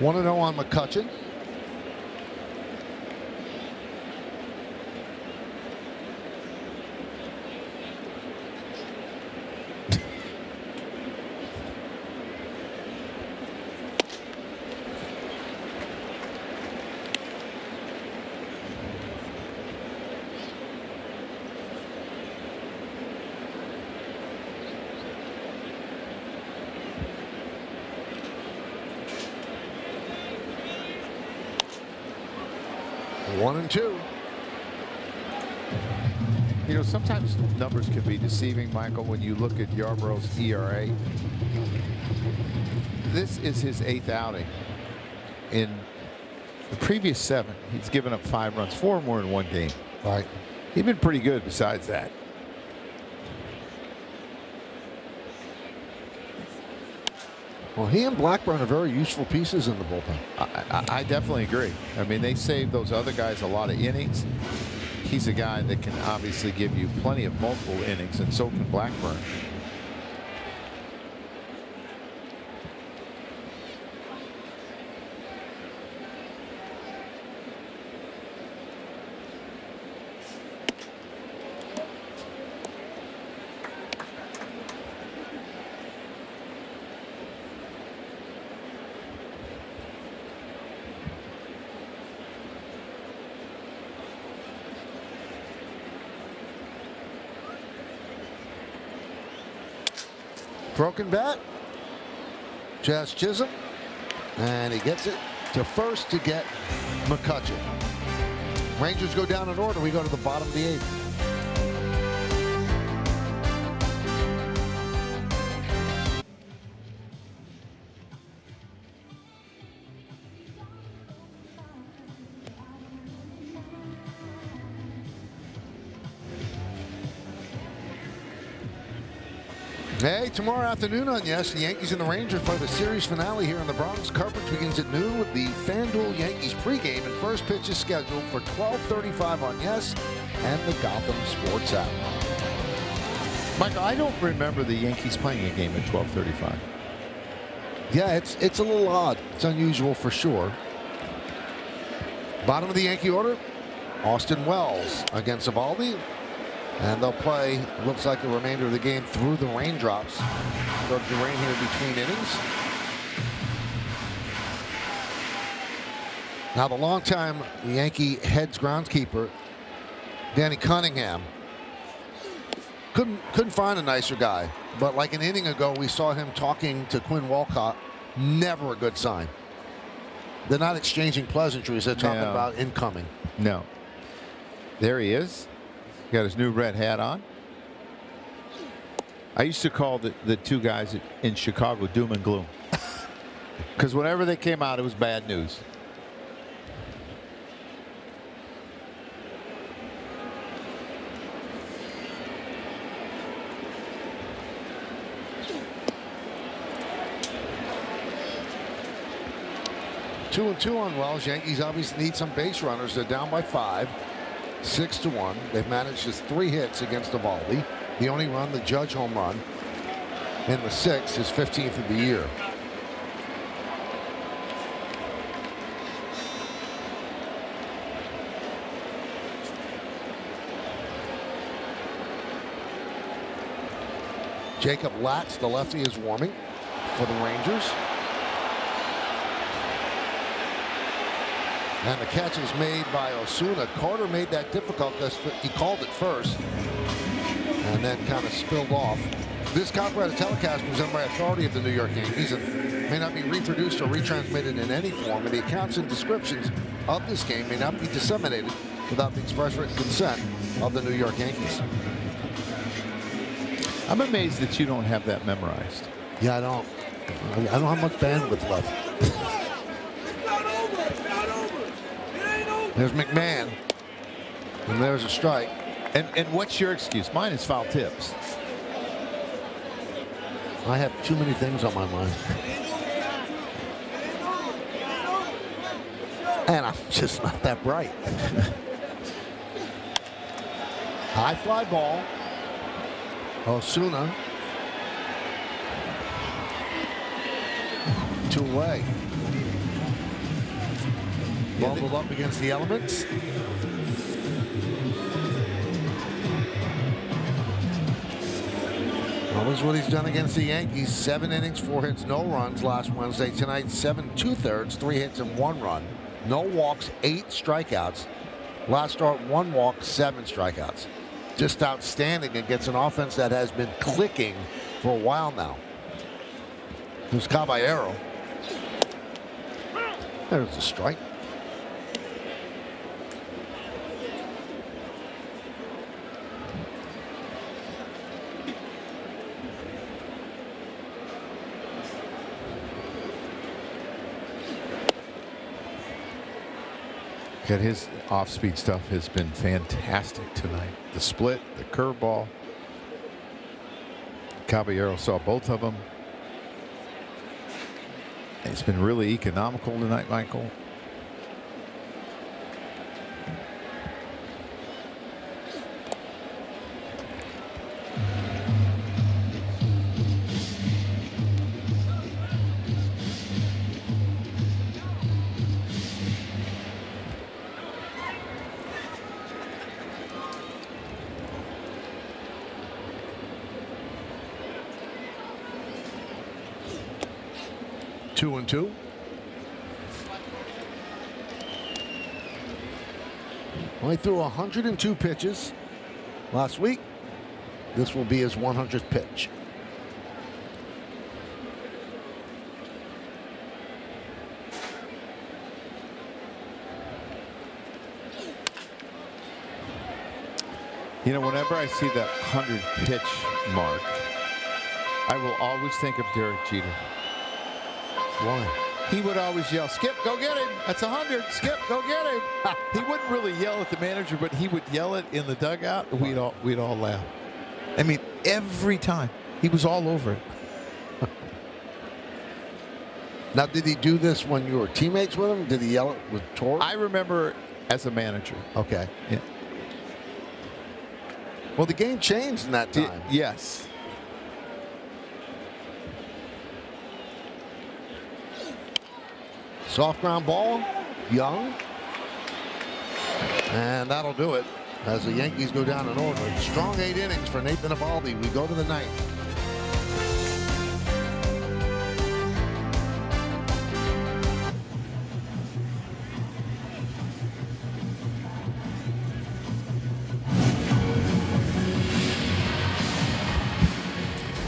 One and 0 on McCutchen. One and 2. You know, sometimes numbers can be deceiving, Michael, when you look at Yarborough's ERA. This is his 8th outing. In the previous 7, he's given up 5 runs, 4 more in one game. Right. He's been pretty good besides that. Well, he and Blackburn are very useful pieces in the bullpen. I definitely agree. I mean, they save those other guys a lot of innings. He's a guy that can obviously give you plenty of multiple innings, and so can Blackburn. Broken bat. Jazz Chisholm. And he gets it to first to get McCutchen. Rangers go down in order. We go to the bottom of the 8th. Hey, tomorrow afternoon on Yes, the Yankees and the Rangers play the series finale here in the Bronx. Coverage begins at noon with the FanDuel Yankees pregame, and first pitch is scheduled for 12:35 on Yes and the Gotham Sports app. Michael, I don't remember the Yankees playing a game at 12:35. Yeah, it's a little odd. It's unusual for sure. Bottom of the Yankee order, Austin Wells against Eovaldi. And they'll play, looks like, the remainder of the game through the raindrops. Go to the rain here between innings. Now the longtime Yankee heads groundskeeper, Danny Cunningham, couldn't find a nicer guy. But like an inning ago, we saw him talking to Quinn Walcott. Never a good sign. They're not exchanging pleasantries. They're talking about incoming. No. There he is. Got his new red hat on. I used to call the two guys in Chicago doom and gloom. Because whenever they came out, it was bad news. Two and two on Wells. Yankees obviously need some base runners. They're down by 5. 6-1. They've managed just 3 hits against Eovaldi. The only run, the Judge home run, in the 6th, his 15th of the year. Jacob Latz, the lefty, is warming for the Rangers. And the catch is made by Osuna. Carter made that difficult because he called it first and then kind of spilled off. This copyrighted telecast presented by authority of the New York Yankees and may not be reproduced or retransmitted in any form, and the accounts and descriptions of this game may not be disseminated without the express written consent of the New York Yankees. I'm amazed that you don't have that memorized. Yeah, I don't. I don't have much bandwidth left. There's McMahon. And there's a strike. And what's your excuse? Mine is foul tips. I have too many things on my mind. And I'm just not that bright. High fly ball. Osuna. 2 away. Bubbled up against the elements. Always what he's done against the Yankees. 7 innings, 4 hits, no runs last Wednesday. Tonight, 7 2/3, 3 hits and 1 run. No walks, 8 strikeouts. Last start, 1 walk, 7 strikeouts. Just outstanding against an offense that has been clicking for a while now. There's Caballero. There's a strike. God, his off-speed stuff has been fantastic tonight. The split, the curveball. Caballero saw both of them. It's been really economical tonight, Michael. Two and two. Only threw 102 pitches last week. This will be his 100th pitch. You know, whenever I see that 100 pitch mark, I will always think of Derek Jeter. Why? He would always yell, "Skip, go get him. That's 100. Skip, go get him." He wouldn't really yell at the manager, but he would yell it in the dugout. We'd all laugh. I mean, every time. He was all over it. Now, did he do this when you were teammates with him? Did he yell it with Torres? I remember as a manager. Okay. Yeah. Well, the game changed in that time. Yes. Soft ground ball, Young. And that'll do it as the Yankees go down in order. Strong 8 innings for Nathan Eovaldi. We go to the 9th.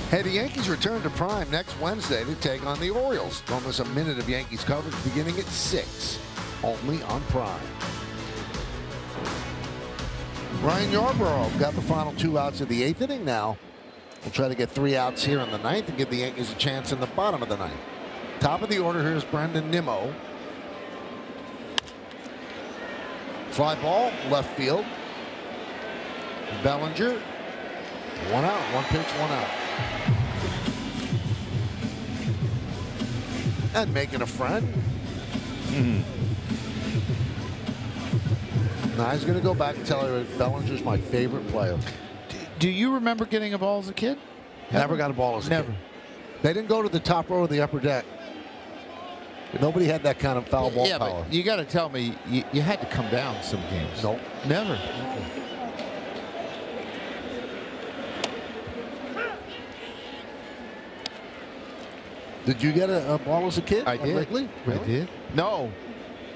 Hey, the Yankees return to Prime next Wednesday to take on the Orioles. Don't miss a minute of Yankees coverage beginning at 6, only on Prime. Ryan Yarbrough got the final 2 outs of the 8th inning now. We'll try to get 3 outs here in the 9th and give the Yankees a chance in the bottom of the 9th. Top of the order here is Brendan Nimmo. Fly ball, left field. Bellinger. 1 out, 1 pitch, 1 out. And making a friend. Now he's going to go back and tell her Bellinger's my favorite player. Do you remember getting a ball as a kid? Never got a ball as a kid. They didn't go to the top row of the upper deck. Nobody had that kind of foul ball power. But you got to tell me, you had to come down some games. Nope. Never. Did you get a ball as a kid? I did. Wrigley? Really? I did. No.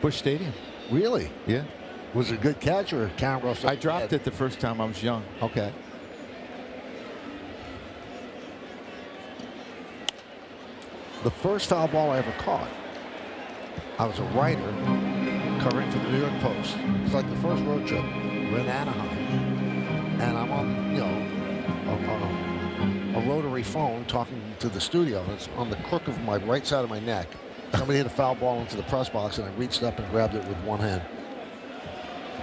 Busch Stadium. Really? Yeah. Was it a good catch or a count rough? I dropped it the first time I was young. Okay. The first foul ball I ever caught, I was a writer covering for the New York Post. It's like the first road trip. We're in Anaheim. And I'm on, a rotary phone talking to the studio. It's on the crook of my right side of my neck. Somebody hit a foul ball into the press box, and I reached up and grabbed it with one hand.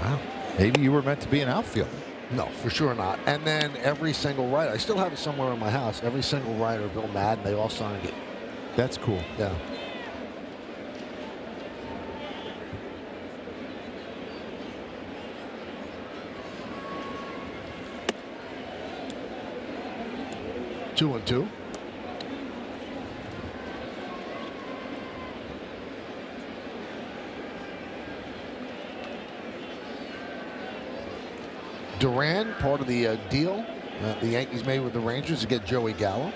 Wow. Maybe you were meant to be an outfielder. No, for sure not. And then every single writer, I still have it somewhere in my house, every single writer, Bill Madden, they all signed it. That's cool. Yeah. Two and two. Duran, part of the deal the Yankees made with the Rangers to get Joey Gallo.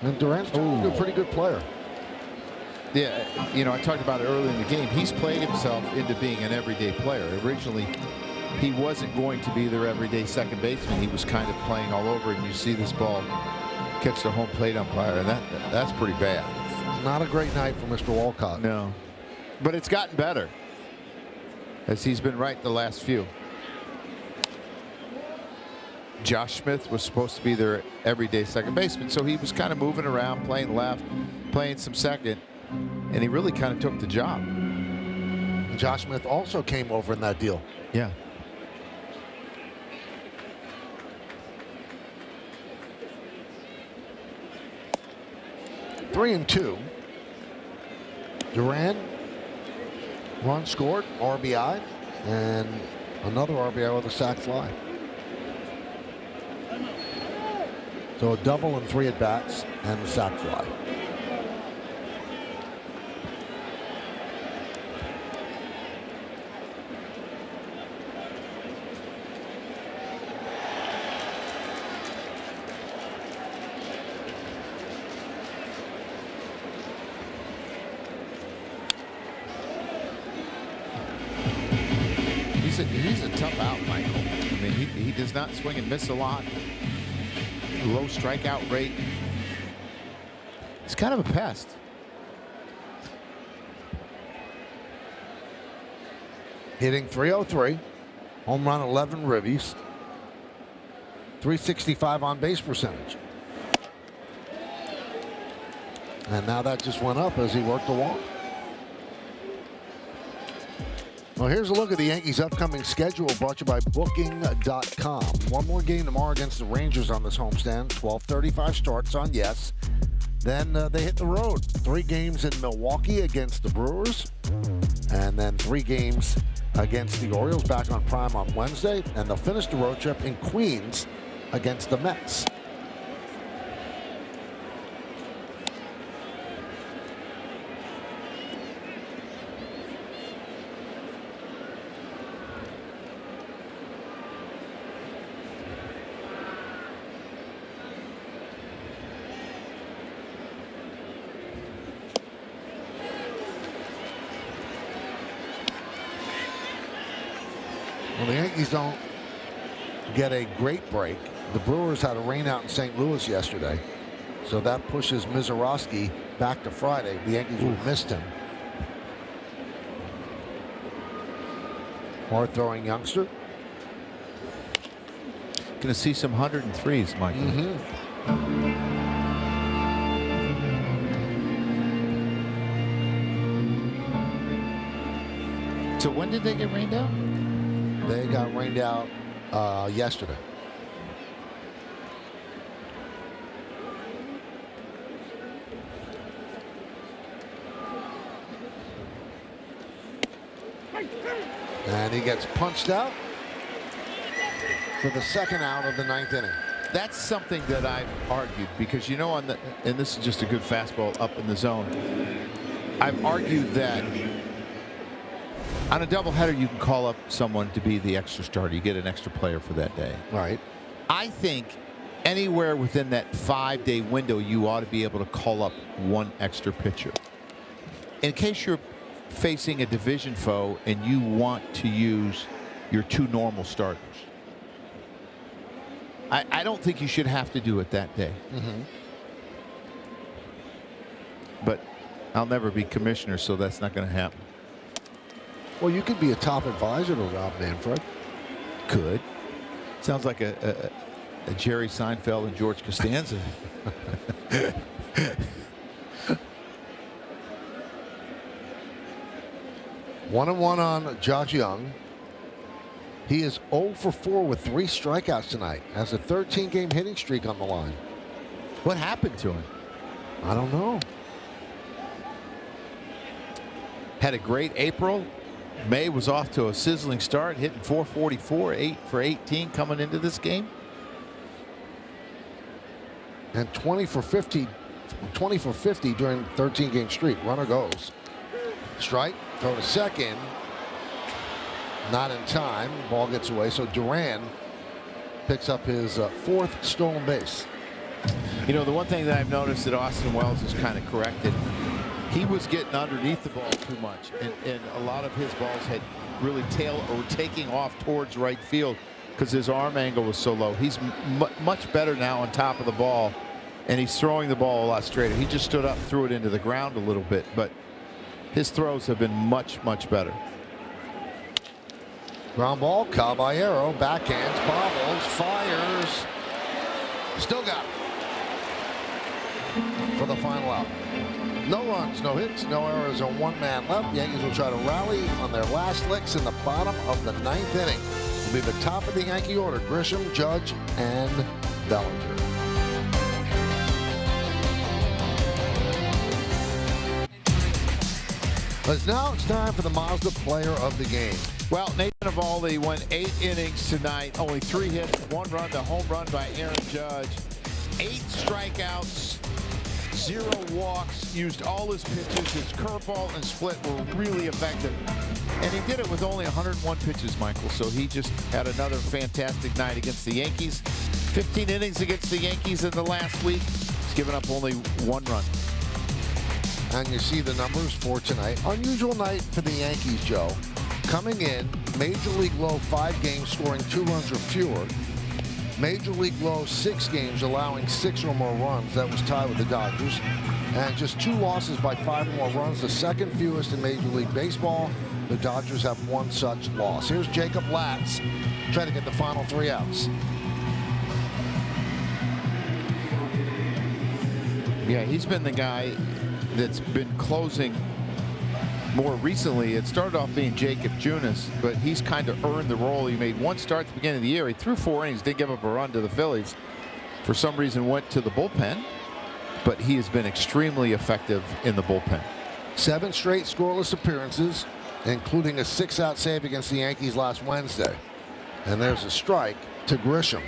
And Duran's a pretty good player. Yeah, you know, I talked about it earlier in the game. He's played himself into being an everyday player. Originally, he wasn't going to be their everyday second baseman. He was kind of playing all over, and you see this ball catch the home plate umpire, and that's pretty bad. Not a great night for Mr. Walcott. No, but it's gotten better as he's been right the last few. Josh Smith was supposed to be their everyday second baseman, so he was kind of moving around, playing left, playing some second, and he really kind of took the job. Josh Smith also came over in that deal. Yeah. Three and two. Duran, run scored, RBI, and another RBI with a sac fly. So a double and 3 at-bats and the sac fly. He's a tough out, Michael. I mean, he does not swing and miss a lot. Low strikeout rate. He's kind of a pest. Hitting .303, home run 11 ribbies, .365 on base percentage. And now that just went up as he worked the walk. Well, here's a look at the Yankees' upcoming schedule brought to you by Booking.com. One more game tomorrow against the Rangers on this homestand. 12:35 starts on yes. Then they hit the road. 3 games in Milwaukee against the Brewers. And then 3 games against the Orioles back on Prime on Wednesday. And they'll finish the road trip in Queens against the Mets. Well, the Yankees don't get a great break. The Brewers had a rainout in St. Louis yesterday, so that pushes Mizorowski back to Friday. The Yankees would have missed him. Hard throwing youngster. Going to see some 103s, Michael. So when did they get rained out? They got rained out yesterday. And he gets punched out for the second out of the 9th inning. That's something that I've argued because, you know, and this is just a good fastball up in the zone. I've argued that on a doubleheader, you can call up someone to be the extra starter. You get an extra player for that day. Right. I think anywhere within that 5-day window, you ought to be able to call up one extra pitcher. In case you're facing a division foe and you want to use your 2 normal starters. I don't think you should have to do it that day. But I'll never be commissioner, so that's not going to happen. Well, you could be a top advisor to Rob Manfred. Could. Sounds like Jerry Seinfeld and George Costanza. 1-1 on Josh Young. He is 0 for 4 with 3 strikeouts tonight. Has a 13-game hitting streak on the line. What happened to him? I don't know. Had a great April. May was off to a sizzling start, hitting 444, 8 for 18 coming into this game. And 20 for 50 during the 13-game streak. Runner goes. Strike, throw to second. Not in time. Ball gets away. So Duran picks up his 4th stolen base. You know, the one thing that I've noticed that Austin Wells has kind of corrected, he was getting underneath the ball too much, and a lot of his balls had really tailed or taking off towards right field because his arm angle was so low. He's much better now on top of the ball, and he's throwing the ball a lot straighter. He just stood up, threw it into the ground a little bit, but his throws have been much better. Ground ball, Caballero, backhands, bobbles, fires. Still got it for the final out. No runs, no hits, no errors, and 1 man left. Yankees will try to rally on their last licks in the bottom of the 9th inning. Will be the top of the Yankee order: Grisham, Judge, and Bellinger. But now it's time for the Mazda player of the game. Well, Nathan Eovaldi went 8 innings tonight, only 3 hits, 1 run, the home run by Aaron Judge, 8 strikeouts, 0 walks, used all his pitches. His curveball and split were really effective. And he did it with only 101 pitches, Michael. So he just had another fantastic night against the Yankees. 15 innings against the Yankees in the last week. He's given up only 1 run. And you see the numbers for tonight. Unusual night for the Yankees, Joe. Coming in, Major League low 5 games, scoring 2 runs or fewer. Major League low 6 games, allowing 6 or more runs. That was tied with the Dodgers. And just 2 losses by 5 or more runs, the second fewest in Major League Baseball. The Dodgers have 1 such loss. Here's Jacob Latz trying to get the final 3 outs. Yeah, he's been the guy that's been closing more recently. It started off being Jacob Junis, but he's kind of earned the role. He made 1 start at the beginning of the year. He threw 4 innings, did give up a run to the Phillies. For some reason went to the bullpen, but he has been extremely effective in the bullpen. 7 straight scoreless appearances, including a 6-out save against the Yankees last Wednesday. And there's a strike to Grisham.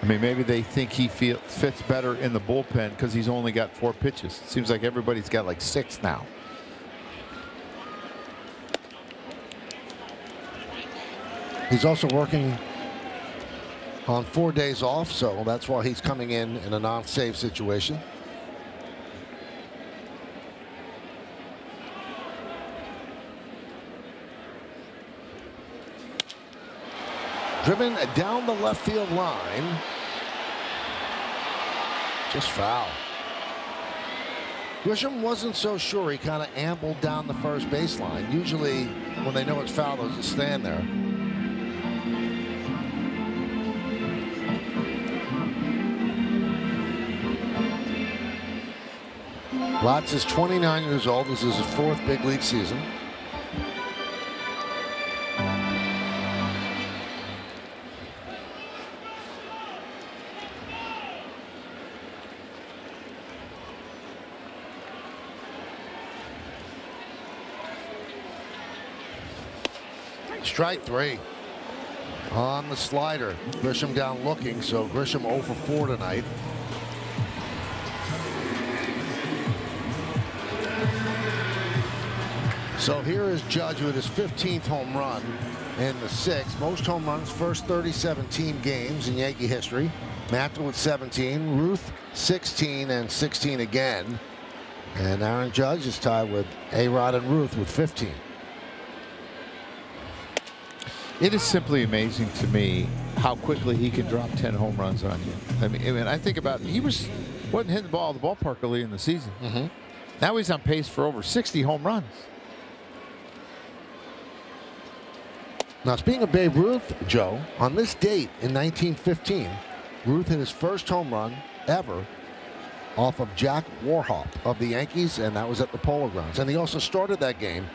I mean, maybe they think he fits better in the bullpen because he's only got 4 pitches. It seems like everybody's got like 6 now. He's also working on 4 days off, so that's why he's coming in a non-save situation. Driven down the left field line. Just foul. Grisham wasn't so sure. He kind of ambled down the first baseline. Usually, when they know it's foul, they'll just stand there. Latz is 29 years old. This is his 4th big league season. Strike 3 on the slider. Grisham down looking, so Grisham 0 for 4 tonight. So here is Judge with his 15th home run in the 6th. Most home runs, first 37 team games in Yankee history. Matter with 17, Ruth 16, and 16 again. And Aaron Judge is tied with A-Rod and Ruth with 15. It is simply amazing to me how quickly he can drop 10 home runs on you. I mean, I think about it. He wasn't hitting the ball at the ballpark early in the season. Now he's on pace for over 60 home runs. Now, speaking of Babe Ruth, Joe, on this date in 1915, Ruth hit his first home run ever off of Jack Warhop of the Yankees, and that was at the Polo Grounds. And he also started that game,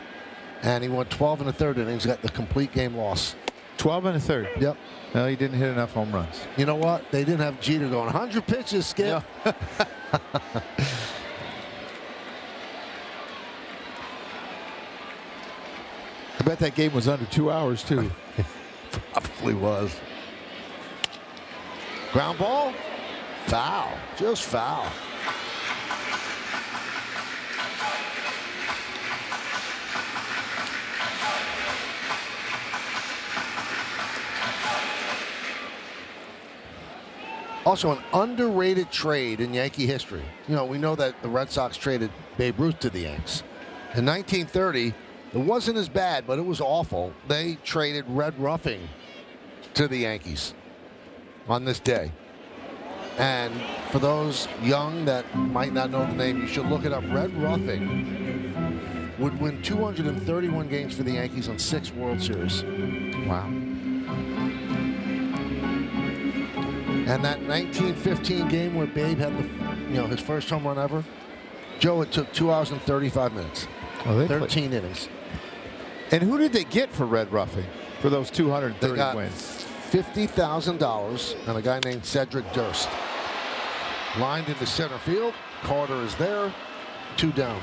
and he went 12 1/3 innings, got the complete game loss. 12 1/3. Yep. No, he didn't hit enough home runs. You know what? They didn't have Jeter going 100 pitches, Skip. No. I bet that game was under 2 hours, too. Probably was. Ground ball. Foul. Just foul. Also, an underrated trade in Yankee history. You know, we know that the Red Sox traded Babe Ruth to the Yanks. In 1930, it wasn't as bad, but it was awful. They traded Red Ruffing to the Yankees on this day. And for those young that might not know the name, you should look it up. Red Ruffing would win 231 games for the Yankees on 6 World Series. Wow. And that 1915 game where Babe had his first home run ever, Joe, it took 2 hours and 35 minutes. Oh, 13 innings. And who did they get for Red Ruffing for those 230 they got wins? $50,000 and a guy named Cedric Durst. Lined into center field. Carter is there. 2 down.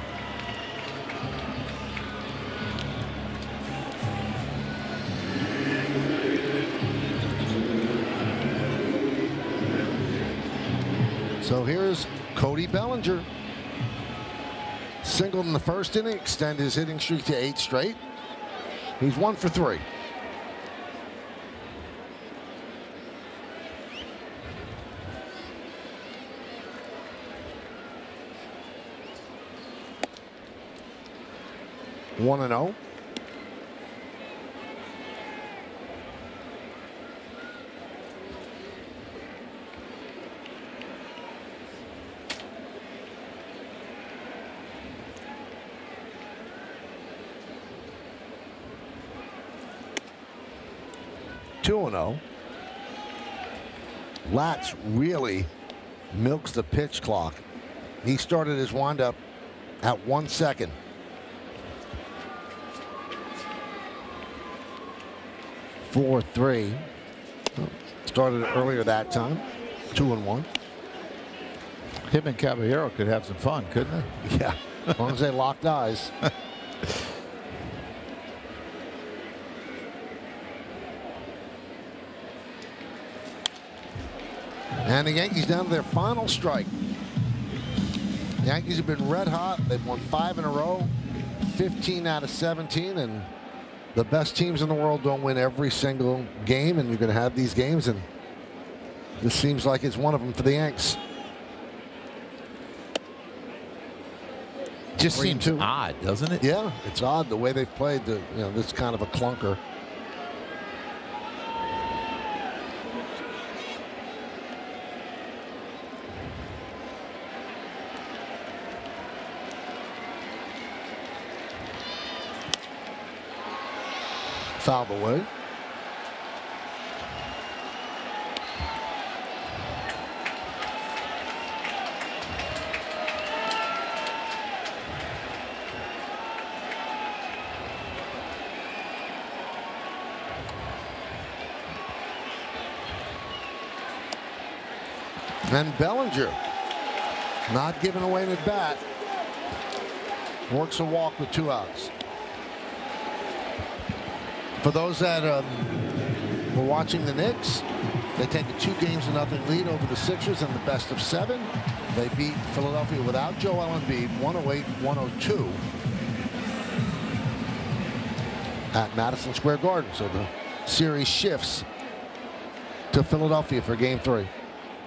So here's Cody Bellinger. Singled in the first inning, extend his hitting streak to 8 straight. He's 1 for 3. One and 0. Latz really milks the pitch clock. He started his windup at 1 second. Four, 3. Started earlier that time. 2-1. Him and Caballero could have some fun, couldn't they? Yeah, as long as they locked eyes. And the Yankees down to their final strike. The Yankees have been red hot. They've won 5 in a row, 15 out of 17, and the best teams in the world don't win every single game, and you're going to have these games, and this seems like it's one of them for the Yanks. Just seems odd, doesn't it? Yeah, it's odd the way they've played. This kind of a clunker. Fouled away. And Bellinger, not giving away an at bat, works a walk with 2 outs. For those that were watching the Knicks, they take a 2-0 lead over the Sixers in the best of 7. They beat Philadelphia without Joel Embiid, 108-102 at Madison Square Garden. So the series shifts to Philadelphia for Game 3.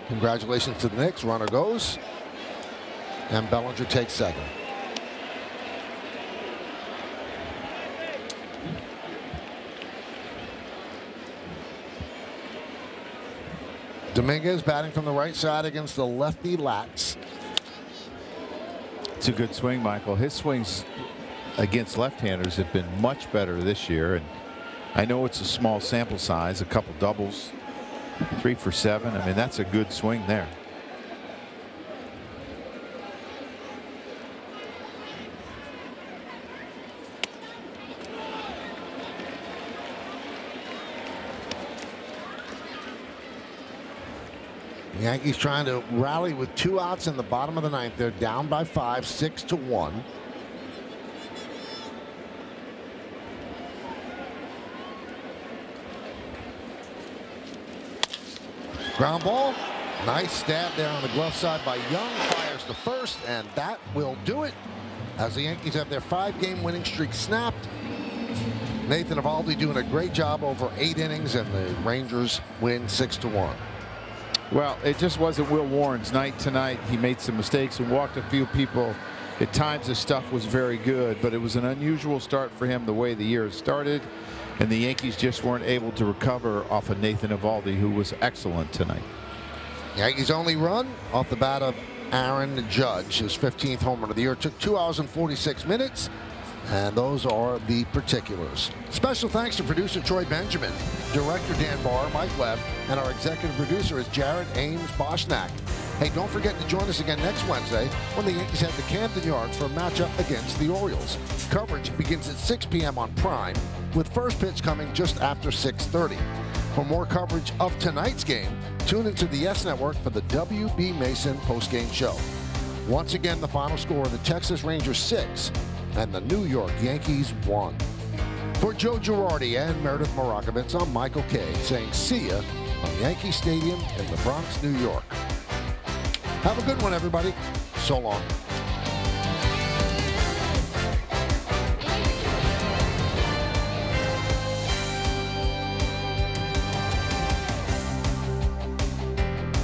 Congratulations to the Knicks. Runner goes, and Bellinger takes second. Dominguez batting from the right side against the lefty Latz. It's a good swing, Michael. His swings against left-handers have been much better this year, and I know it's a small sample size, a couple doubles, 3 for 7. I mean, that's a good swing there. The Yankees trying to rally with 2 outs in the bottom of the 9th. They're down by 5, 6-1. Ground ball. Nice stab there on the glove side by Young. Fires to first, and that will do it as the Yankees have their 5-game winning streak snapped. Nathan Eovaldi doing a great job over 8 innings, and the Rangers win 6-1. Well, it just wasn't Will Warren's night tonight. He made some mistakes and walked a few people. At times his stuff was very good, but it was an unusual start for him the way the year started, and the Yankees just weren't able to recover off of Nathan Eovaldi, who was excellent tonight. Yankees only run off the bat of Aaron Judge, his 15th homer of the year. Took 2 hours and 46 minutes. And those are the particulars. Special thanks to producer Troy Benjamin, director Dan Barr, Mike Webb, and our executive producer is Jared Ames Boschnack. Hey, don't forget to join us again next Wednesday when the Yankees head to Camden Yards for a matchup against the Orioles. Coverage begins at 6 p.m. on Prime, with first pitch coming just after 6:30. For more coverage of tonight's game, tune into the YES Network for the W.B. Mason postgame show. Once again, the final score, the Texas Rangers 6 and the New York Yankees 1. For Joe Girardi and Meredith Marakovitz, I'm Michael Kay saying see ya on Yankee Stadium in the Bronx, New York. Have a good one, everybody. So long.